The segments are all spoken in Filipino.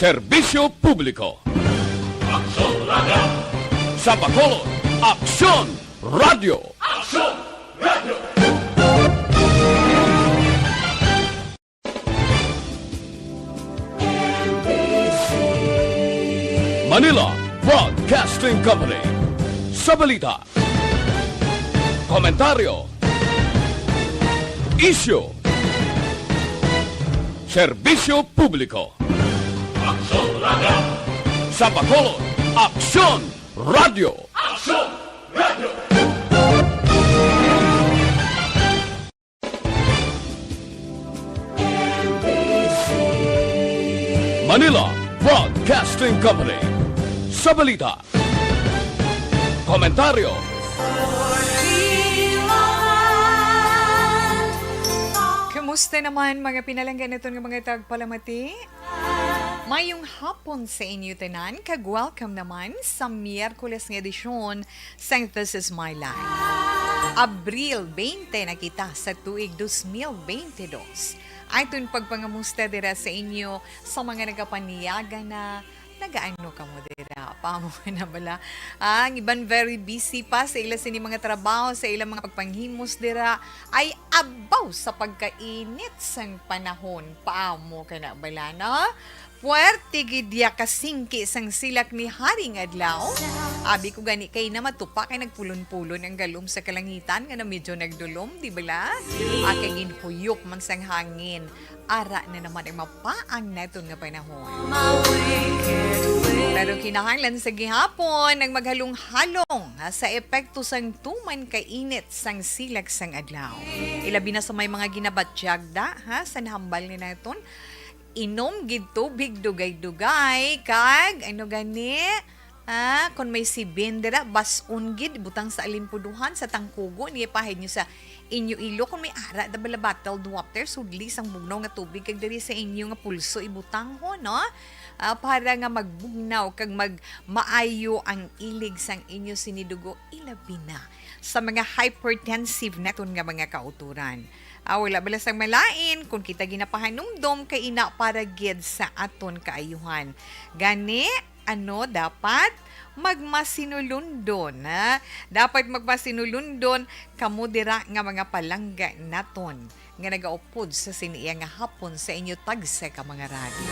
Serbisyo Publiko. Aksyon Radio! Sa Bacolod, Aksyon Radio. Aksyon Radio! Manila Broadcasting Company. Sa balita, komentaryo, isyu, serbisyo publiko. Aksyon Radio! Sa Bacolod, Aksyon Radio. Aksyon Radio! Manila Broadcasting Company. Sa balita, komentaryo, kamusta naman mga pinalanggan ito ng mga tagpalamati? Mayong hapon sa inyo tanan, kag-welcome naman sa Miyerkules ng edisyon sa This Is My Life. Abril 20 na kita sa tuig 2022. Ay itong pagpangamusta dira sa inyo sa mga nagapaniyaga na nagaano ka mo dira. Paamo na bala? Ang iban very busy pa sa ila sini mga trabaho, sa ilang mga pagpanghimos dira ay abaw sa pagkainit sang panahon. Paamo ka na bala, no? Puwerte gidya kasingki sang silak ni Haring Adlaw. Abi ko gani kay na matupa kay nagpulon-pulon ang galom sa kalangitan nga na medyo nagdulom, di bala? Akay ginhuyok man sang hangin. Ara na naman ang mapaang naton nga panahon. Pero kinahanglan sa gihapon ang maghalong-halong sa epekto sang tuman kainit sang silak sang adlaw. Ilabi na sa may mga ginabatyagda sa nahambal ni naton. Inom gid tubig dugay-dugay kag ano gani kung may sibin dira basun gid butang sa alimpuduhan sa tangkugo niya pahid nyo sa inyo ilo kung may ara da bala bottled water sudli sang bugnaw nga tubig kag diri sa inyo nga pulso ibutang ho no para nga magbugnaw kag magmaayo ang ilig sang inyo sinidugo ilabi na sa mga hypertensive naton nga mga kauturan. Wala bala sang malain kung kita ginapahanumdom kay ina para gid sa aton kaayuhan. Gani ano dapat magmasinulundon dapat magmasinulundon kamo dira nga mga palangga naton nga nagaupod sa siniya nga hapon sa inyo tagsa ka mga radyo.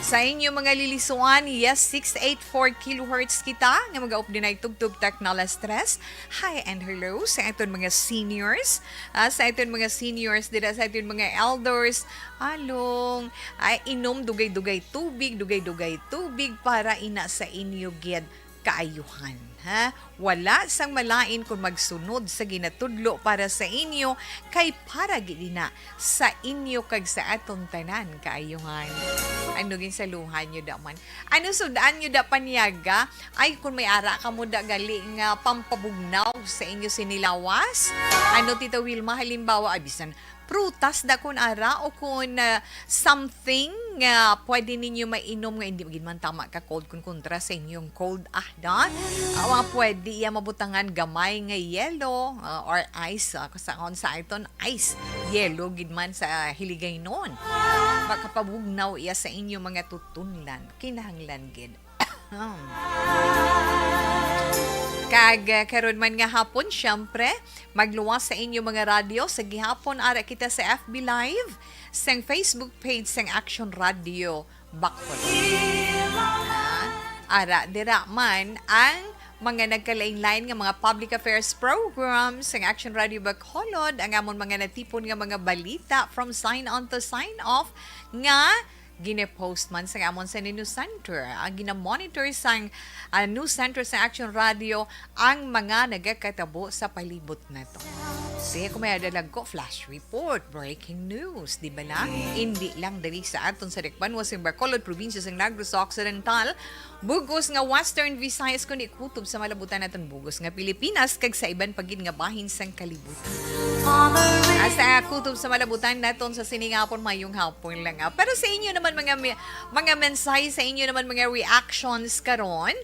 Sa inyo mga lilisuan, yes, 684 kHz kita nga mag-aup din ay tugtog teknala stress. Hi and hello sa aton mga seniors. Sa aton mga seniors, dira sa aton mga elders, along, inom dugay-dugay tubig para ina sa inyo gid kaayuhan. Wala sang malain kung magsunod sa ginatudlo para sa inyo kay para gid na sa inyo kag sa atong tanan kaayuhan. Ano gin saluhan nyo da man? Ano sudaan nyo da panyaga? Ay kung may ara ka mo da gali nga pampabugnaw sa inyo sinilawas? Ano Tita Wilma halimbawa abisan prutas da kun ara o kun something nga pwede ninyo mainom nga hindi magin man tama ka cold kun kontra sa inyong cold mga pwede iya mabutangan gamay nga yellow or ice kasaon sa iton ice yellow gid man sa hiligay noon makapabugnaw iya sa inyo mga tutunlan kinahanglan gid. Kag karon man nga hapon, syempre, magluwas sa inyo mga radyo sa gihapon ara kita sa FB Live, sa Facebook page sang Action Radio Bacolod. Ara dira man ang mga nagkalain-lain nga mga public affairs programs sang Action Radio Bacolod, ang amon mga natipon nga mga balita from sign on to sign off nga gine-post man sa amon sa News Center. Ang gina-monitor sang News Center sa Action Radio ang mga nagakatabo sa palibot na to. Kaya kung may adalag ko, flash report, breaking news, di ba lang? Hindi lang dali sa aton sa Rikban, wasing Bacolod, probinsya sang Negros Occidental, bugos nga Western Visayas kundi kutob sa malabutan natin bugos nga Pilipinas kag sa iban pagid nga bahin sang kalibutan. Sa kutob sa malabutan naton sa siningapon mayong hapon lang. Pero sa inyo naman mga mensahe sa inyo naman mga reactions karon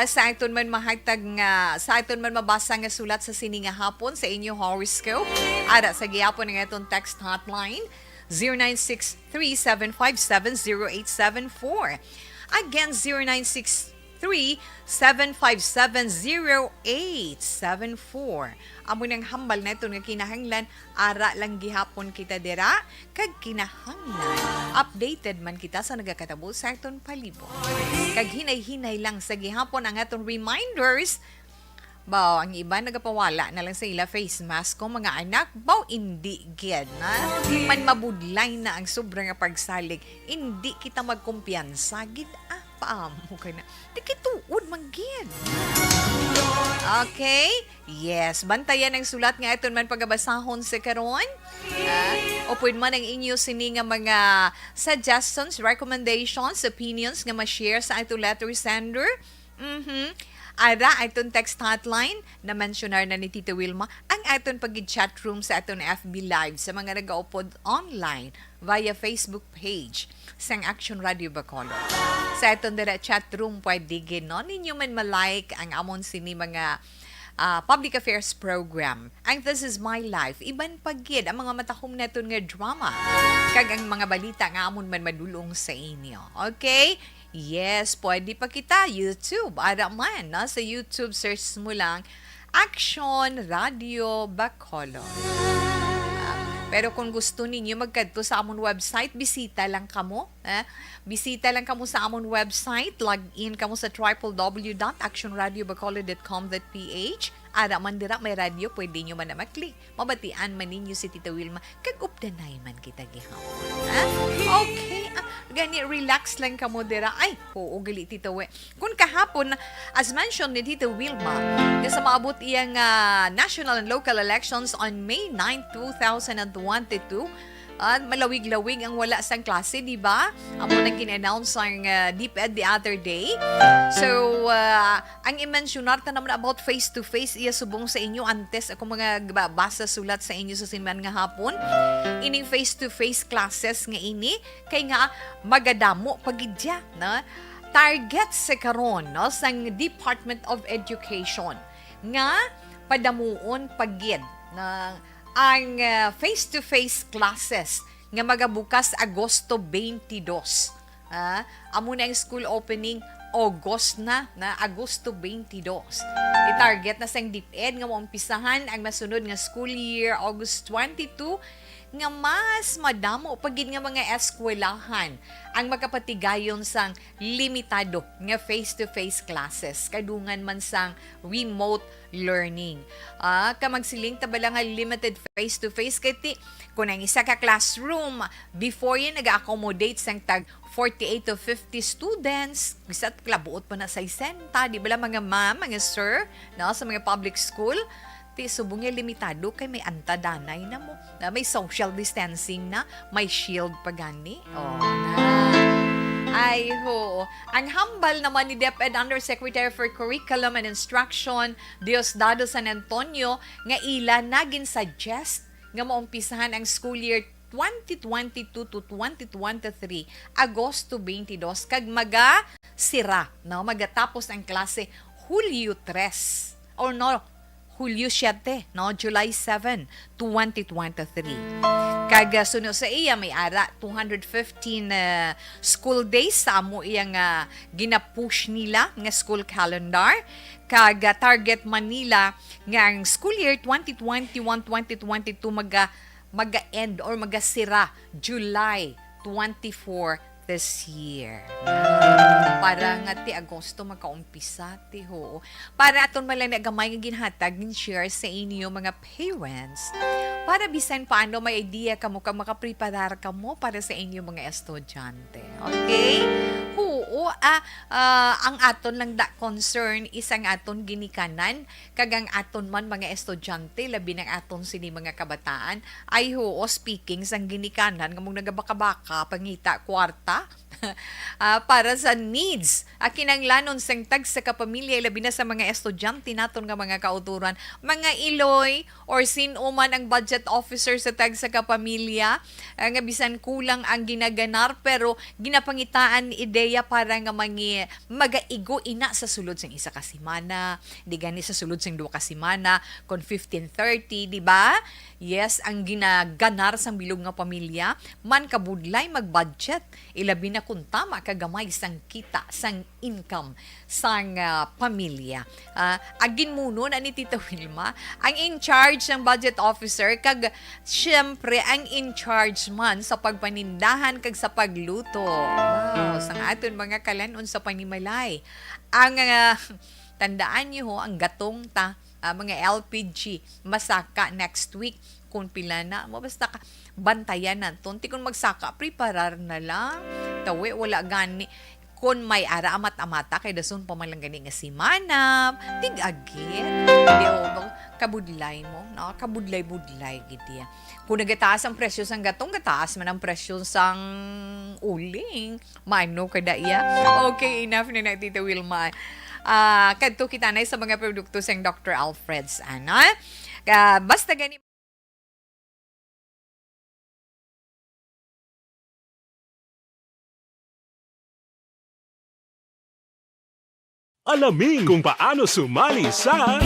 sa aton man mahatag nga sa aton man mabasa nga sulat sa sininga hapon sa inyo horoscope ara sa gihapon ng aton text hotline 0963-757-0874. Again, 0963-757-0874. Amo nang hambal na ito nga kinahanglan, ara lang gihapon kita dira, kag kinahanglan, updated man kita sa nagakatabo sa aton palibot. Kag hinay-hinay lang sa gihapon ang atong reminders. Baw, ang iba nagapawala na lang sa ila face mask ko, mga anak. Baw, hindi gid na. Man mabudlay na ang sobrang pagsalig. Hindi kita magkumpiyansa. Gid, paamo ka na. Di kituod, manggid. Okay? Yes, bantayan ang sulat nga ito man pagabasahon sa karon. O pwede man ang inyo sini nga mga suggestions, recommendations, opinions nga ma-share sa ito letter sender. Ara, aton text hotline na mentionar na ni Tita Wilma ang aton pag-chat room sa aton FB Live sa mga nag-upod online via Facebook page sang Action Radio Bacolod. Sa aton dira chat room pwede ginon ninyo man malike ang amon sini mga public affairs program. Ang This Is My Life, iban pagid ang mga matahom naton nga drama kag ang mga balita nga amon man madulong sa inyo. Okay? Yes, pwede pa kita YouTube. Ara man, sa YouTube search mo lang Action Radio Bacolod. Pero kung gusto ninyo magkadto sa amon website, bisita lang kamo. Bisita lang kamo sa amon website. Log in kamo sa www.actionradiobacolod.com.ph. Ara man dira may radio, pwede nyo man na maklik. Mabatian man ninyo si Tita Wilma. Kag updanay man kita gihapon. Okay. Gani, relax lang kamo dira. Ay, oo, gali Tita We. Kung kahapon, as mentioned ni Tita Wilma, sa maabot iyang national and local elections on May 9, 2022, malawig-lawig ang wala sang klase, di ba? Amo nang kin-announce ang DepEd the other day. So, ang i-mentionar ta naman about face-to-face, iya subong sa inyo antes ako mga basa sulat sa inyo sa sinman nga hapon. Ining face-to-face classes nga ini, kay nga magadamo pagidya, na target sa karon no, sang Department of Education nga padamuon pagid na ang face-to-face classes nga magabukas Agosto 22. Amo na ang school opening August na Agosto 22. I-target na sang DepEd nga maumpisahan ang masunod nga school year August 22 nga mas madamo pagid nga mga eskwelahan ang magkapatigayon sang limitado nga face-to-face classes kadungan man sang remote learning. Kamagsiling tabala nga limited face-to-face kay kung ang isa ka classroom before yan nag-accommodate sang tag 48 to 50 students, isa't klabuot pa na sa 60, di ba mga ma'am, mga sir, no, sa mga public school, subong nga limitado kay may antadanay na mo, na may social distancing na, may shield pa gani. Ay ho. Ang hambal naman ni DepEd Undersecretary for Curriculum and Instruction, Diosdado San Antonio, nga ila nagin suggest nga maumpisahan ang school year 2022 to 2023, Agosto 22, kag maga-sira, no? Magatapos ang klase Hulyo 3, or no, Hulyo 7, no? July 7, 2023. Kag sunod sa iya, may ara 215 school days sa amo iyang ginapush nila nga school calendar. Kag target Manila nga ang school year 2021-2022 maga-end or magasira July 24 this year. Para nga ti Agosto magkaumpisa ti ho. Para aton malang nagamay nga ginhatag nin share sa inyo mga parents. Para bisan paano may idea kamo kang makapreparar kamo para sa inyo mga estudyante. Okay? Oo, ang aton lang da concern isang aton ginikanan kagang aton man mga estudyante labi ng aton sini mga kabataan ay oo speaking sang ginikanan ngamong nagabaka-baka pangita kwarta para sa needs kinanglanon sang tag sa kapamilya labi na sa mga estudyante naton nga mga kauturan mga iloy or sino man ang budget officer sa tag sa kapamilya nga bisan kulang ang ginaganar pero ginapangitaan ideya para nga magaigo ina sa sulod sang isa ka semana di gani sa sulod sang duwa ka semana kon 15:30 di ba Yes, ang ginaganar sang bilog nga pamilya, man kabudlay mag-budget. Ilabi na kung tama kagamay sang kita, sang income, sang pamilya. Agin muno na ni Tita Wilma, ang in charge ng budget officer, kag syempre ang in charge man sa pagpanindahan kag sa pagluto. Wow, sang aton mga kalanon sa panimalay. Ang tandaan niyo ho, ang gatong mga LPG, masaka next week kung pila na mo basta ka bantayan na tunti kung magsaka preparar na lang tawi wala gani kung may ara amat-amata kay dason pa man lang gani nga simana tig-agit di o kabudlay mo no kabudlay-budlay gid kung nagataas ang presyo sang gatong gataas man ang presyo sang uling mano kada iya okay enough na Tita Wilma. Kadto kita na sa mga produkto sang Dr. Alfred's ana. Basta gani Alamin kung paano sumali sa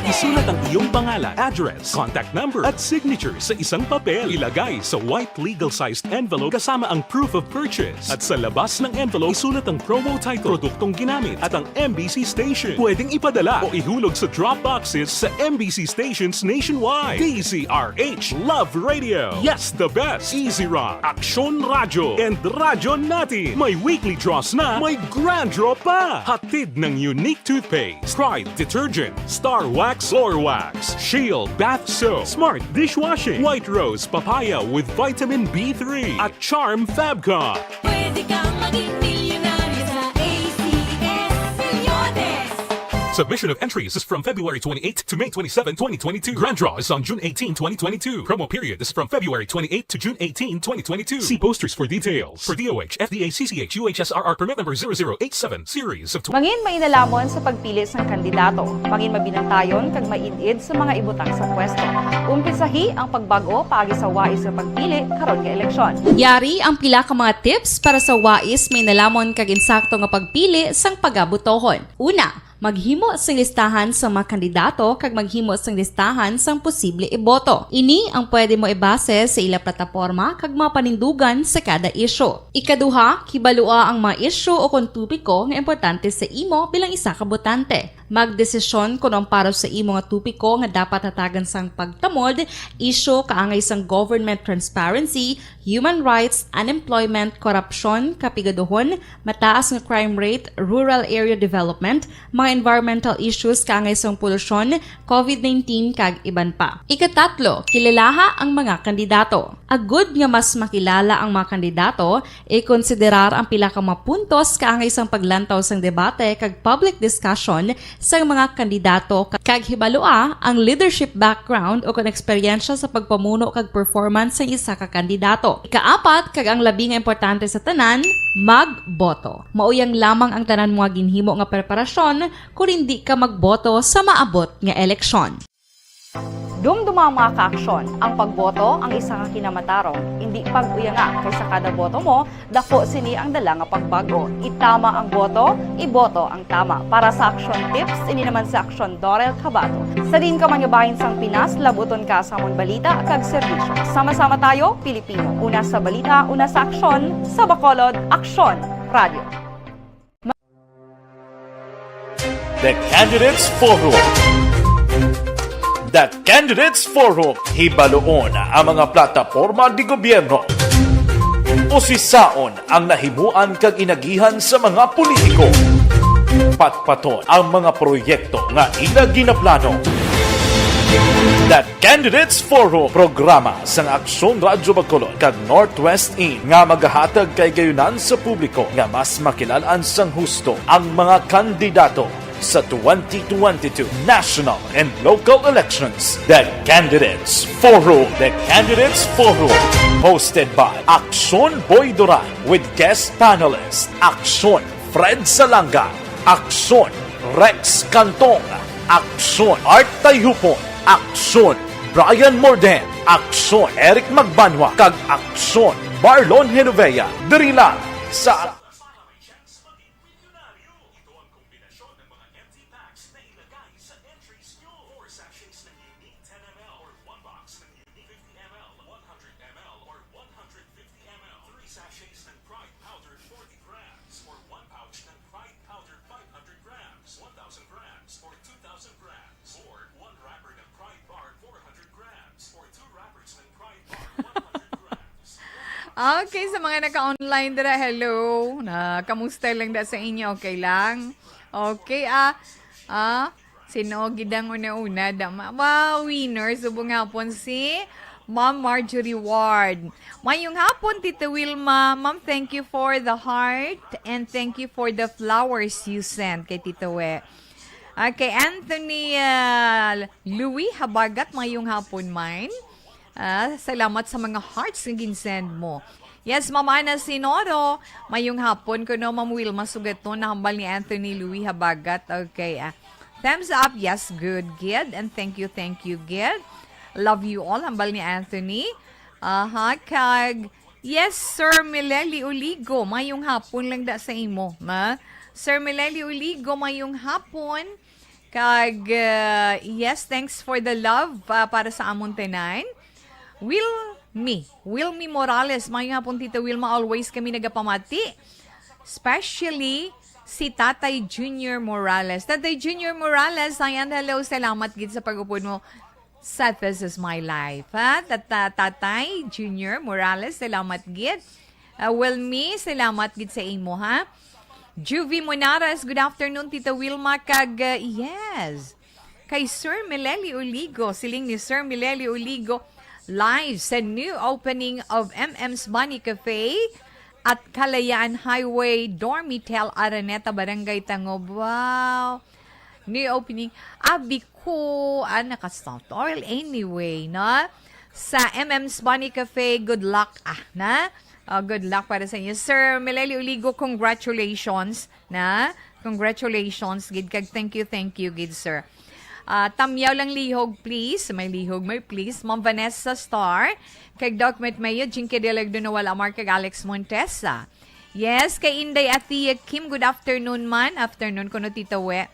Isulat ang iyong pangalan, address, contact number at signature sa isang papel. Ilagay sa white legal-sized envelope kasama ang proof of purchase. At sa labas ng envelope, isulat ang promo title, produktong ginamit at ang MBC station. Pwedeng ipadala o ihulog sa drop boxes sa MBC stations nationwide. DZRH Love Radio. Yes, the best. Easy Rock, Aksyon Radyo, and Radyo Natin. May weekly draws na, may grand draw pa. Hatid ng unique toothpaste, Pride Detergent, Star Wax Floor Wax, Shield Bath Soap, Smart Dishwashing, White Rose Papaya with Vitamin B3 at Charm Fabcon. Pwede kang maging milyonaryo sa ACS Milyones. Submission of entries is from February 28 to May 27, 2022. Grand draw is on June 18, 2022. Promo period is from February 28 to June 18, 2022. See posters for details. For DOH, FDA, CCH, UHSRR permit number 0087 series of Mangin mainalamon sa pagpili ng kandidato. Mangin mabinantayon kag mainid sa mga ibutang sa pwesto. Umpisahi ang pagbago paagi sa wais sa pagpili karon nga eleksyon. Yari ang pila ka mga tips para sa wais may nalamon kag insakto nga pagpili sang pagabutohon. Una, maghimo sang listahan sa mga kandidato kag maghimo sang listahan sang posible iboto. Ini ang pwede mo ibase sa ila plataporma kag mga panindugan sa kada isyu. Ikaduha, kibalua ang mga isyu o kung tupiko nga importante sa imo bilang isa ka botante. Magdesisyon kung ang para sa imo nga tupiko nga dapat hatagan sang pagtamod, isyu kaangay sang government transparency, human rights, unemployment, korupsyon, kapigaduhon, mataas nga crime rate, rural area development, mga environmental issues kaangay sang polusyon, COVID-19 kag iban pa. Ikatatlo, kilalaha ang mga kandidato. Agud nga mas makilala ang mga kandidato, i-konsiderar ang pila ka mga puntos kaangay sang paglantaw sang debate kag public discussion sa mga kandidato kag hibalua ang leadership background o kung eksperyensya sa pagpamuno kag performance sa isa ka kandidato. Ikaapat, kag ang labi nga importante sa tanan, magboto. Mauyang lamang ang tanan mga ginhimo nga preparasyon kung hindi ka magboto sa maabot nga eleksyon. Dumduma ang mga kaaksyon. Ang pagboto ang isa ka kinamatarong. Hindi pag-uya nga kaysa kada boto mo, dako sini ang dala nga pagbago. Itama ang boto, iboto ang tama. Para sa action tips, ini naman sa action Dorel Cabato. Sa din ka man bahin sang Pinas, labuton ka sa among balita kag serbisyo. Sama-sama tayo, Pilipino. Una sa balita, una sa aksyon, sa Bacolod, Aksyon Radio. The Candidates Forum. The Candidates Forum. Hibaloon ang mga plataporma di gobyerno. Usisaon ang nahimuan kag inagihan sa mga politiko. Patpaton ang mga proyekto nga ila ginaplano. The Candidates Forum, programa sang Aksyon Radyo Bacolod kag Northwest In nga magahatag kay gayunan sa publiko nga mas makilalaan sang husto ang mga kandidato sa 2022 national and local elections. The Candidates Forum. The Candidates Forum. Hosted by Aksyon Boy Duran with guest panelists Aksyon Fred Salanga, Aksyon Rex Cantong, Aksyon Art Tayupon, Aksyon Brian Morden, Aksyon Eric Magbanwa, kag Aksyon Marlon Genovea. Diri lang sa Okay, sa mga naka-online dira, hello. Kamusta lang da sa inyo? Okay lang? Okay, sino gidang una-una da? Wow, winner. Subong hapon si Ma'am Marjorie Ward. Mayong hapon, Tita Wilma. Ma'am, thank you for the heart and thank you for the flowers you sent kay Tita We. Okay, Anthony Louis Habagat, mayong hapon mine. Salamat sa mga hearts na ginsend mo. Yes, Mama Ana Sinoro, mayong hapon ko no, Ma'am Wilma Sugaton, nahambal ni Anthony Louis Habagat. Okay, thumbs up, yes, good, Gid. And thank you, Gid. Love you all, hambal ni Anthony. Kag, yes, Sir Mileli Uligo, mayong hapon lang da sa imo. Sir Mileli Uligo, mayong hapon. Kag, yes, thanks for the love para sa amon tenan. Wilmy Morales, mayong hapon Tita Wilma, always kami nagapamati. Especially si Tatay Junior Morales. Tatay Junior Morales, ayan, hello, salamat gid sa pag-upod mo sa This Is My Life. Tatay Junior Morales, salamat gid. Wilmy, salamat gid sa imo, ha? Juvie Monaras, good afternoon Tita Wilma, kag, yes. Kay Sir Mileli Uligo, siling ni Sir Mileli Uligo, live sa new opening of MM's Bunny Cafe at Kalayaan Highway, Dormitel, Araneta, Barangay Tangob. Wow! New opening. Abi ko, naka-soft oil anyway, no? Sa MM's Bunny Cafe, good luck, na? Good luck para sa inyo. Sir Mileli Uligo, congratulations, na? Congratulations, gid kag thank you, gid sir. Tamyaw lang lihog, please. May lihog, may please. Ma'am Vanessa Star. Kay Doc Mayo, Jinky Delag doon na wala mark kay Alex Montesa. Yes, kay Inday Atia Kim, good afternoon man. Afternoon ko no Tita We.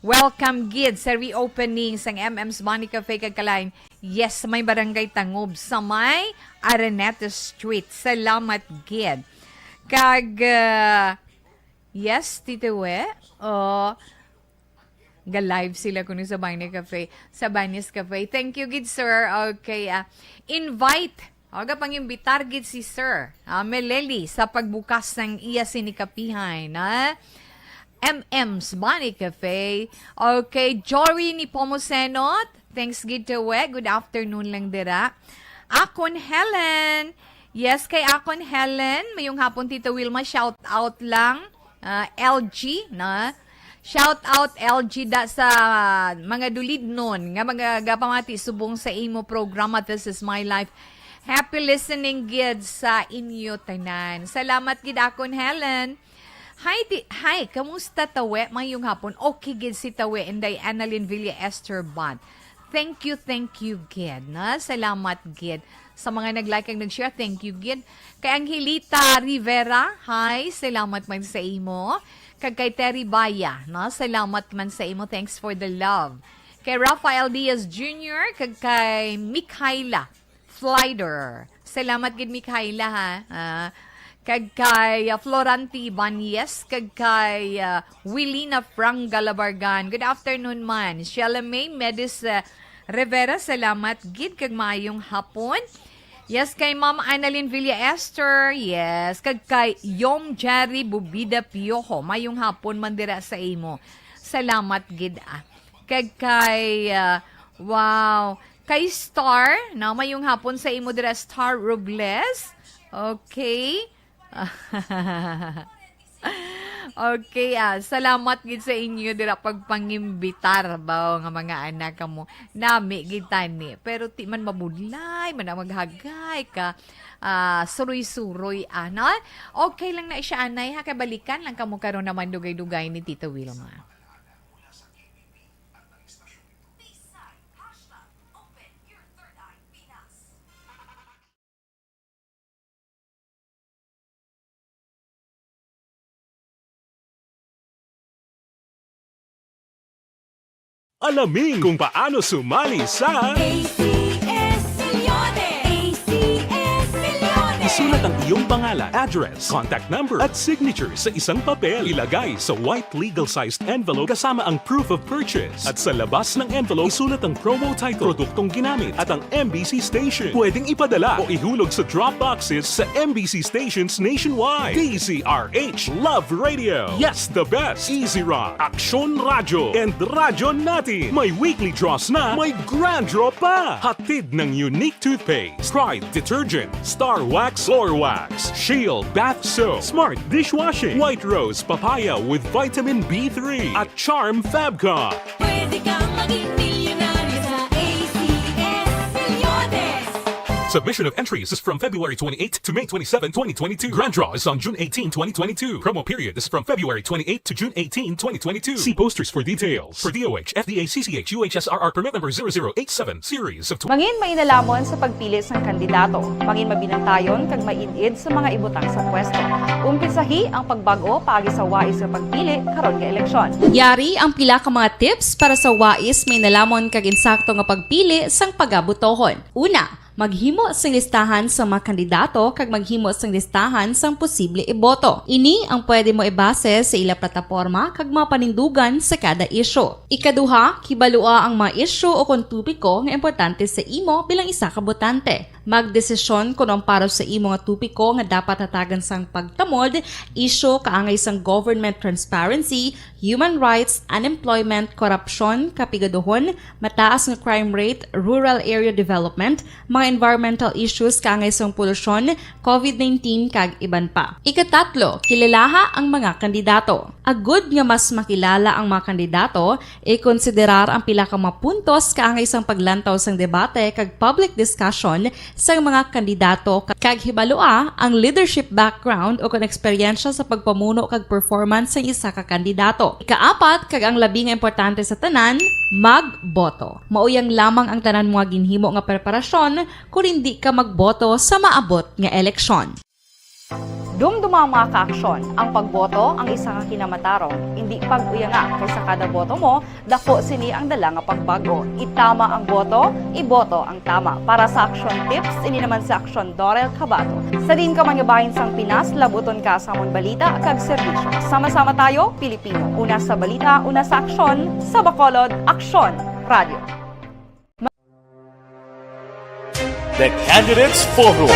Welcome, Gid, sa reopening sang MM's Bunny Cafe kag Kalain. Yes, may barangay Tangob sa may Araneta Street. Salamat, Gid. Kag, yes, Tita We. Ga-live sila kuno sa Bunny Cafe, sa Bunny's Cafe. Thank you, gid sir. Okay, invite. Aga pang-imbitar gid si Sir Meleli sa pagbukas ng iya sinikapihan, MM's Bunny Cafe. Okay, Jory ni Pomosenot. Thanks gid to we. Good afternoon lang dira. Akon Helen. Yes, kay Akon Helen, mayong hapon Tita Wilma, shout out lang. LG, na? Shout out LG da sa mga dulid nun, nga mga gapamati subong sa imo programa This Is My Life. Happy listening gid sa inyo tanan. Salamat gid akon Helen. Hi, kamusta tawe mayong hapon? Okay gid si tawe inday Annalyn Villa Esther Bond. Thank you gid, na? Salamat gid sa mga nag-like ang nag-share. Thank you gid. Kay Angelita Rivera, hi, salamat man sa imo. Kag kay Terry Baya, no? Salamat man sa imo. Thanks for the love. Kay Rafael Diaz Jr., kag kay Mikhaila Flider. Salamat gid Mikhaila, ha? Kag kay Floranti Banyes, kag kay Willina Frank Galabargan. Good afternoon man. Sheila May Medis Rivera, salamat gid kag maayong hapon. Yes, kay Ma'am Annalyn Villa Esther. Yes, kag kay Yom Jerry Bubida Piojo. Mayong hapon mandira sa imo. Salamat gid. Kag kay wow, kay Star, na mayong hapon sa imo dira Star Robles. Okay. Okay, salamat gid sa inyo dira pagpangimbitar ba nga mga anak mo. Nami gid tani, pero ti man mabudlay, man maghagay ka. Suroy-suroy ana. Okay lang na siya anay, ha, kay balikan lang kamo karon naman dugay-dugay ni Tita Wilma. Alamin kung paano sumali sa ACS Milyones! ACS Milyones! Isulat ang iyong pangalan, address, contact number at signature sa isang papel. Ilagay sa white legal-sized envelope kasama ang proof of purchase. At sa labas ng envelope, isulat ang promo title, produktong ginamit at ang MBC station. Pwedeng ipadala o ihulog sa drop boxes sa MBC stations nationwide. DZRH Love Radio. Yes, the best. Easy Rock, Aksyon Radyo, and Radyo Natin. May weekly draws na, may grand draw pa. Hatid ng unique toothpaste, Pride Detergent, Star Wax Floor Wax, Shield Bath Soap, Smart Dishwashing, White Rose Papaya with Vitamin B3, at Charm Fabcon. Pwede kang maging milyonaryo sa ACS Milyones. Submission of entries is from February 28 to May 27, 2022. Grand draw is on June 18, 2022. Promo period is from February 28 to June 18, 2022. See posters for details. For DOH, FDA, CCH, UHSRR permit number 0087, series of Mangin mainalamon sa pagpili sang kandidato, mangin mabinantayon kag maid-id sa mga ibutang sa pwesto. Umpisahi ang pagbago paagi sa wais sa pagpili karon nga eleksyon. Yari ang pila ka mga tips para sa wais may nalamon kag insakto nga pagpili sang pagabutohon. Una, maghimo sang listahan sa mga kandidato kag maghimo sang listahan sang posible iboto. Ini ang pwede mo ibase sa ila plataporma kag mga panindugan sa kada isyu. Ikaduha, kibalua ang mga isyu o kung tupiko nga importante sa imo bilang isa ka botante. Magdesisyon kung ang para sa imo nga tupiko nga dapat hatagan sang pagtamod, isyu kaangay sang government transparency, human rights, unemployment, korupsyon, kapigaduhon, mataas nga crime rate, rural area development, mga environmental issues kaangay sang polusyon, COVID-19 kag iban pa. Ikatatlo, kilalaha ang mga kandidato. Agud nga mas makilala ang mga kandidato, i-konsiderar ang pila ka mga puntos kaangay sang paglantaw sang debate kag public discussion sa mga kandidato kag hibalua ang leadership background o kung eksperyensya sa pagpamuno kag performance sa isa ka kandidato. Ikaapat kag ang labi nga importante sa tanan, magboto. Mauyang lamang ang tanan mga ginhimo nga preparasyon kung hindi ka magboto sa maabot nga eleksyon. Dumduma ang mga kaaksyon, ang pagboto ang isa ka kinamatarong, hindi pag-uyanga kaysa kada boto mo, dako sini ang dala nga pagbago. Itama ang boto, iboto ang tama. Para sa action tips, ini naman sa aksyon Dorel Cabato. Sa din ka mangabahin sang Pinas, labuton ka sa amon balita kag serbisyo. Sama-sama tayo, Pilipino. Una sa balita, una sa aksyon, sa Bacolod, Aksyon Radio. The Candidates Forum.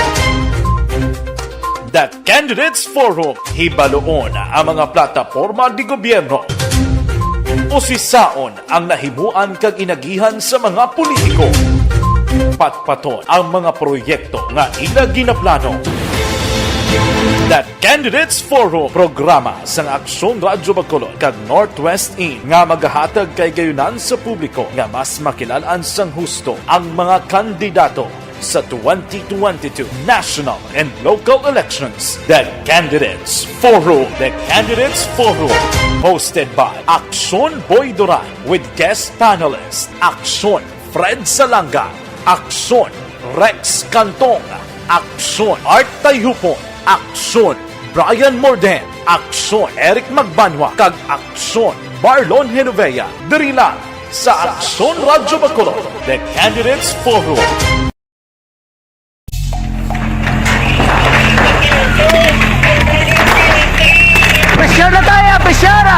The Candidates Forum, hibaloon ang mga plataporma di gobyerno. Usisaon ang nahimuan kag inagihan sa mga politiko. Patpaton ang mga proyekto nga ila ginaplano. The Candidates Forum, programa sang Aksyon Radyo Bacolod kag Northwest In nga magahatag kay gayunan sa publiko nga mas makilalaan sang husto ang mga kandidato sa 2022 national and local elections. The Candidates Forum. The Candidates Forum. Hosted by Aksyon Boy Duran with guest panelist Aksyon Fred Salanga, Aksyon Rex Cantong, Aksyon Art Tayhupon, Aksyon Brian Morden, Aksyon Eric Magbanwa, kag Aksyon Marlon Genovea. Diri lang sa Aksyon Radyo Bacolod. The Candidates Forum. Pasyara tayo! Pasyara!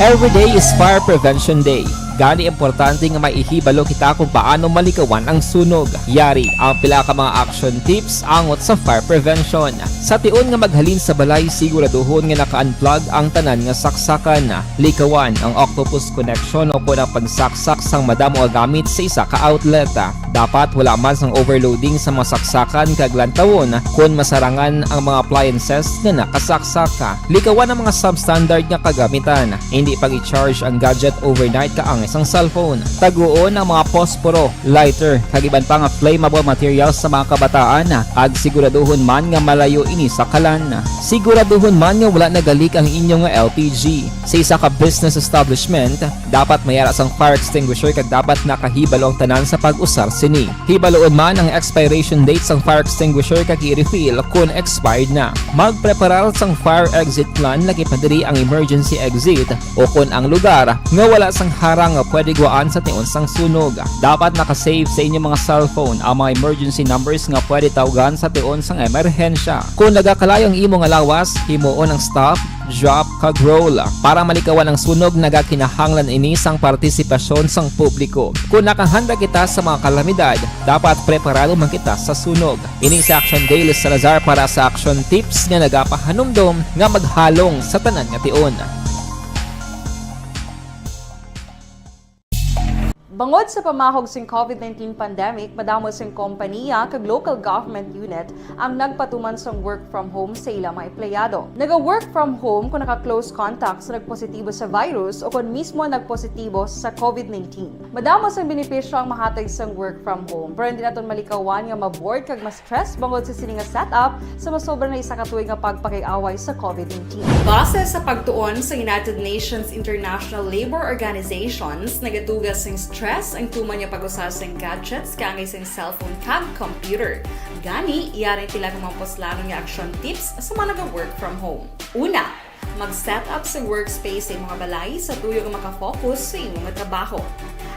Every day is Fire Prevention Day. Gani importante nga maihibalo kita kung paano malikawan ang sunog. Yari ang pila ka mga action tips angot sa fire prevention. Sa tion nga maghalin sa balay, siguraduhon nga naka-unplug ang tanan nga saksakan. Likawan ang octopus connection o po ng pagsaksak sang madamo nga gamit sa isa ka outlet. Dapat wala man sang overloading sa mga saksakan kag lantawon kung masarangan ang mga appliances nga nakasaksaka. Likawan ang mga substandard nga kagamitan. Hindi pag i-charge ang gadget overnight kaangay sang cellphone. Taguon ang mga posporo, lighter, kag iban pa nga flammable materials sa mga kabataan kag siguraduhon man nga malayo ini sa kalan. Siguraduhon man nga wala nagalik ang inyong LPG. Sa isa ka business establishment, dapat mayara sang fire extinguisher kag dapat nakahibalo ang tanan sa pag-usar sini. Hibaloon man ang expiration date sang fire extinguisher kag i-refill kung expired na. Magpreparar sang fire exit plan lagi pa diri ang emergency exit o kung ang lugar nga wala sang harang nga pwede guaan sa tiun sang sunog. Dapat nakasave sa inyong mga cellphone ang mga emergency numbers nga pwede tawagan sa tiun sang emerhensya. Kung nagakalayo ang imong alawas, himuon ang stop, drop kag roll para malikawan ang sunog nagakinahanglan ini sang partisipasyon sang publiko. Kung nakahanda kita sa mga kalamidad, dapat preparado man kita sa sunog. Ini sa Action Daily Salazar para sa action tips nga nagapahanumdom nga maghalong sa tanan nga tion. Bangod sa pamahog sing COVID-19 pandemic, madamo sing kompanya kag local government unit ang nagpatuman sang work from home sa ilang mga empleyado. Naga-work from home kung naka-close contact sa nagpositibo sa virus o kung mismo nagpositibo sa COVID-19. Madamo sang benepisyo ang mahatag sang work from home, pero hindi naton malikawan nga maboard kag ma-stress bangod sa sini nga setup sa masobra na isa ka tuig nga pagpakiaway sa COVID-19. Base sa pagtuon sa United Nations International Labour Organizations, nagatugas sing stress ang tuman niya pag-usar sa gadgets kangay sa cellphone kag computer. Gani, iyarin tila ng mga poslano nga action tips sa mga nag-work from home. Una, mag-set up sa workspace sa mga balay sa tuyo nga makafocus sa imong trabaho.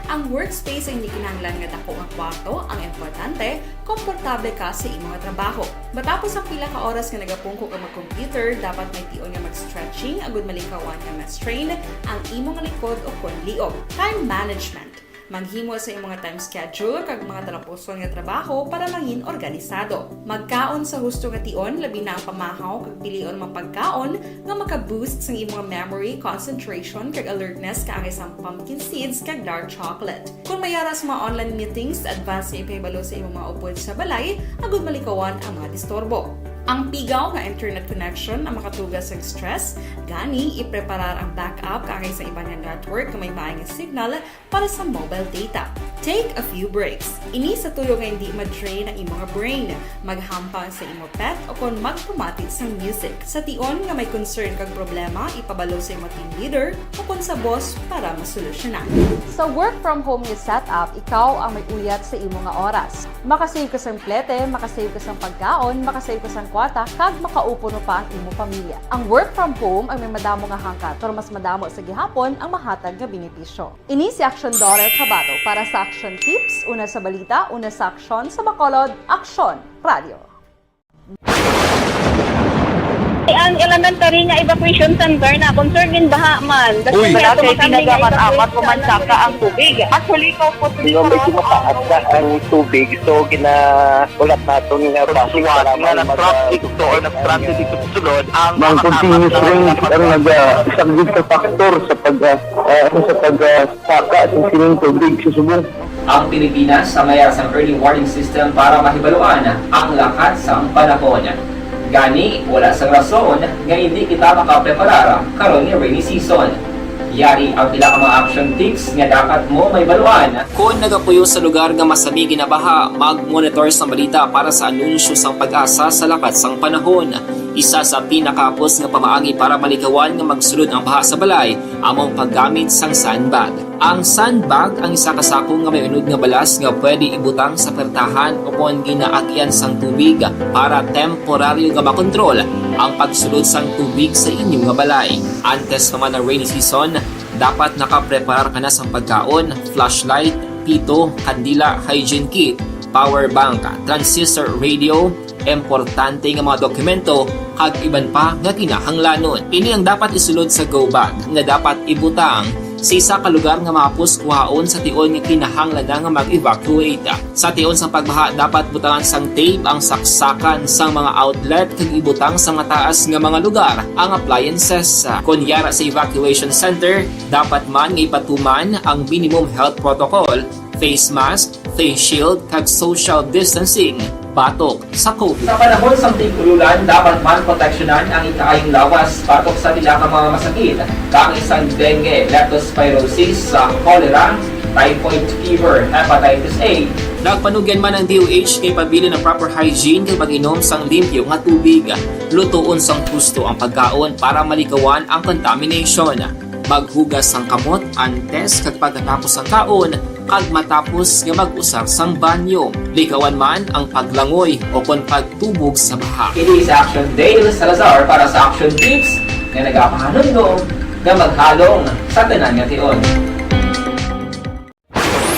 Ang workspace ay hindi kinahanglan nga dako nga kwarto, ang importante, komportable ka sa imong trabaho. Matapos ang pila ka oras nga nagapungko ka mag-computer, dapat may tion nga mag-stretching agud malikawan nga ma-strain ang imong likod o kon liog. Time management. Maghimo sa imong mga time schedule kag mga talapuson nga trabaho para mangin organisado. Magkaon sa husto nga tion, labi na ang pamahaw kag pilion mga pagkaon nga maka-boost sa imong memory, concentration kag alertness kaangay sa pumpkin seeds kag dark chocolate. Kung mayara sa mga online meetings, advance na ipahibalo sa imong mga upod sa balay, agud malikawan ang mga disturbo. Ang pigaw nga internet connection ang makatugas sa stress, gani ipreparar ang backup kaangay sa ibang nga network na may maayong signal para sa mobile data. Take a few breaks. Ini sa tuyo nga hindi ma-drain ang imong brain, maghampang sa imong pet o kung magpumatit sa music. Sa tion nga may concern kag problema, ipabalo sa imong team leader o kung sa boss para masolusyonan. Sa work from home nga setup, ikaw ang may uyat sa imong nga oras. Makasave ka sang plete, makasave ka sang pagkaon, makasave ka sang kwata, kag makaupo no pa ang imong pamilya. Ang work from home ay may madamo nga hangkat, pero mas madamo sa gihapon ang mahatag nga benepisyo. Ini si Action Dorel Cabato para sa Action Tips, una sa balita, una sa aksyon sa Bacolod, Aksyon Radio. Ang elementary nga evacuation center na concern din baha man. Uy, kaya pinagamat-amat kumansaka ang tubig. Actually, po medyo mataas na ang tubig. So, ginaulat natin nga pasiwala nga nag-traffic to or nag-traffic dito sa sulod. Ang continuous range ang isang big factor sa pagsaka at sining tubig sa subong. Ang Pilipinas sa mayroon sa early warning system para mahibaluan ang lakas ng panahon. Gani, wala sang rason nga hindi kita makapreparar karon ni rainy season. Yari ang pila ka mga action tips nga dapat mo may baluan. Kung nagapuyo sa lugar nga masabi ginabaha, mag-monitor sa balita para sa anunsyo sang pag-asa sa lakas sang panahon. Isa sa pinakapos nga pamaagi para malikawan nga magsulod ang baha sa balay, among paggamit sang sandbag. Ang sandbag ang isa kasakong nga may unod nga balas nga pwede ibutang sa pertahan o kung ginaagyan sang tubig para temporaryo nga makontrol ang pagsulod sang tubig sa inyong nga balay. Antes naman ng rainy season, dapat nakapreparar ka na sang pagkaon, flashlight, pito, kandila, hygiene kit, power bank, transistor radio, importante nga mga dokumento kag iban pa nga kinahanglanon. Ini ang dapat isulod sa go bag nga dapat ibutang sa isa ka lugar nga mapuskuhaon sa tion nga kinahanglan nga mag-evacuate. Sa tion sa pagbaha dapat butangan sang tape ang saksakan sang mga outlet kag ibutang sa mataas nga mga lugar ang appliances. Kunyara sa evacuation center, dapat man nga ipatuman ang minimum health protocol, face mask, face shield kag social distancing. batok sa COVID. Sa panahon sa tigululan, dapat man proteksyonan ang ikaayong lawas batok sa pila ka mga masakit, kang isang dengue, leptospirosis, cholera, typhoid fever, hepatitis A. Nagpanugyan man ang DOH kay pabili ng proper hygiene kay pag-inom sang limpyo nga tubig. Lutuon sang gusto ang pagkaon para malikawan ang contamination. Maghugas sang kamot antes kag pagkatapos ang kaon kag matapos nga mag-usar sang banyo. Likawan man ang paglangoy o kon pagtubog sa baha. It is Action Dale Salazar para sa Action Tips nga nagapahanundong nga maghalong sa tanan nga tion.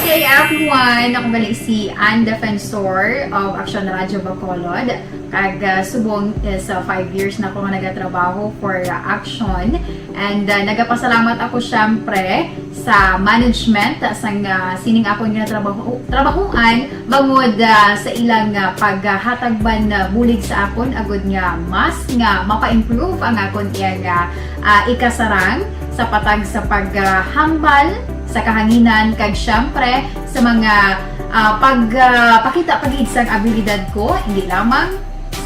Hey everyone! Ako gali si Ann Defensor of Action Radio Bacolod. Kag subong sa 5 years na ako nga nagatrabaho for Action. And nagapasalamat ako syempre sa management sang sining ako nga trabahuan bangod sa ilang paghatagban bulig sa akon agud nga mas nga mapa-improve ang akon iyang ikasarang sa patag sa paghambal sa kahanginan kag syempre sa mga pakita pagid sang abilidad ko hindi lamang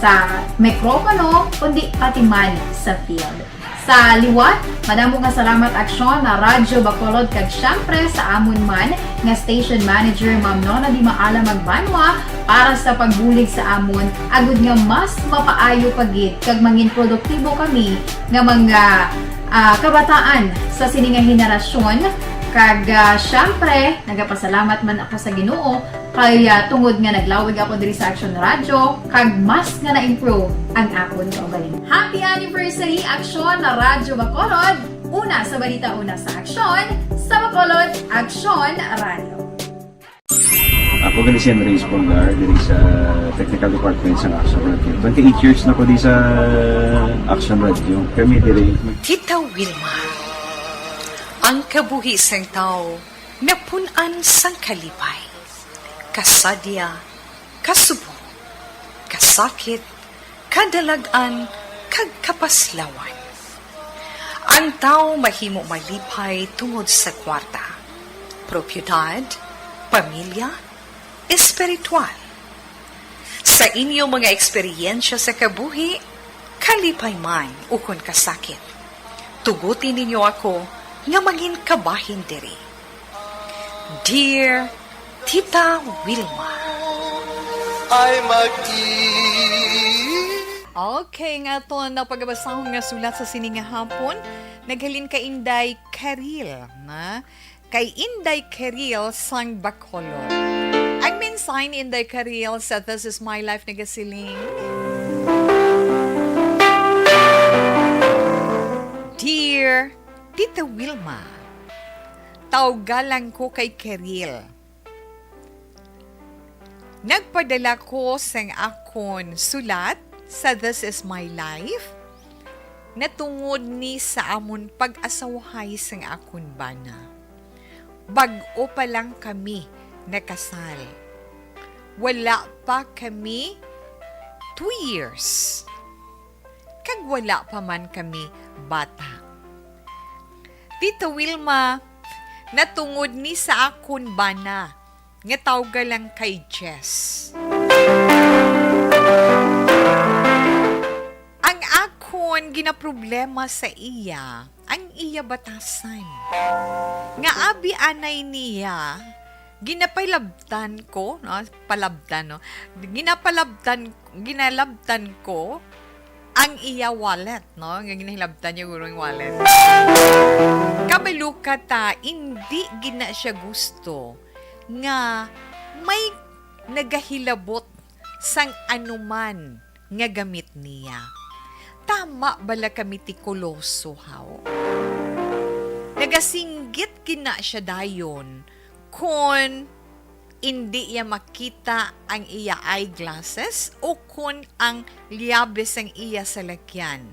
sa mikropono kundi pati man sa field. Sa liwat, madamo nga salamat Aksyon na Radyo Bacolod kag syempre sa amon man nga station manager Ma'am Nona Di Maala Magbanwa para sa pagbulig sa amon agud nga mas mapaayo pagid kag mangin produktibo kami nga mga kabataan sa sininga henerasyon. Kag syempre, nagapasalamat man ako sa Ginoo kay tungod nga naglawig ako diri sa Action Radio kag mas nga na-improve ang akon kaugalingon. Happy anniversary Action na Radyo Bacolod! Una sa balita, una sa Action, sa Bacolod, Action Radio. Ako gali si Enrique Polgar diri sa Technical Department sa Action Radio. 28 years na ko di sa Action Radio. Kami diri. Tita Wilma, ang kabuhi sang tao napunan sang kalipay, kasadya, kasubo, kasakit, kadalagan, kag kapaslawan. Ang tao mahimo malipay tungod sa kwarta, propiedad, pamilya, espiritual. Sa inyong mga eksperyensya sa kabuhi, kalipay man ukon kasakit, tugutin ninyo ako nga maging kabahin diri. Dear Tita Wilma, ay Okay nga to na pagbabasahon nga sulat sa sininga hapon, naghalin kay Inday Karil, na? Kay Inday Karil sang Bacolod. Ang mensahe ni Inday Karil sa This Is My Life nagasiling, Dear Tita Wilma, tawgalan ko kay Karil. Nagpadala ko sang akon sulat sa This Is My Life na tungod ni sa amon pag-asawahay sang akon bana. Bag-o pa lang kami nakasal. Wala pa kami 2 years. Kag wala pa man kami bata. Tita Wilma, natungod ni sa akon bana, nga tawga lang kay Jess. Ang akon ginaproblema sa iya, ang iya batasan. Nga abi anay niya, ginapalabtan ko, no? Ginalabtan ko, ang iya wallet, no? Nga ginahilabtan niya guro yung wallet. Kabalukat hindi gina siya gusto nga may nagahilabot sang anuman nga gamit niya. Tama bala kami tikuloso haw. Nagasinggit gina siya dayon kung hindi iya makita ang iya eyeglasses o kung ang liyabes ang iya salakyan.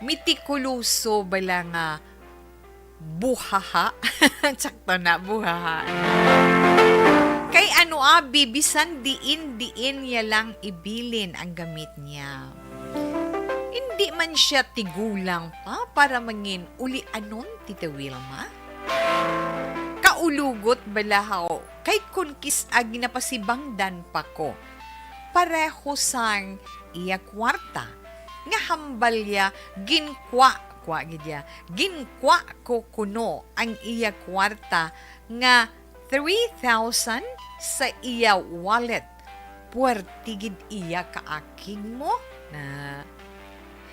Mitikuloso bala nga buhaha. Tsakto na, buhaha. Kay ano bisan diin niya lang ibilin ang gamit niya. Hindi man siya tigulang pa para mangin uli anon, Tita Wilma. Kaulugot balahaw, kay kun kis agi napasibangdan pa ko. pareho sang iya kwarta nga hambalya ginkwa ko kuno ang iya kwarta nga 3,000 sa iya wallet. Puertigid iya kaakig mo na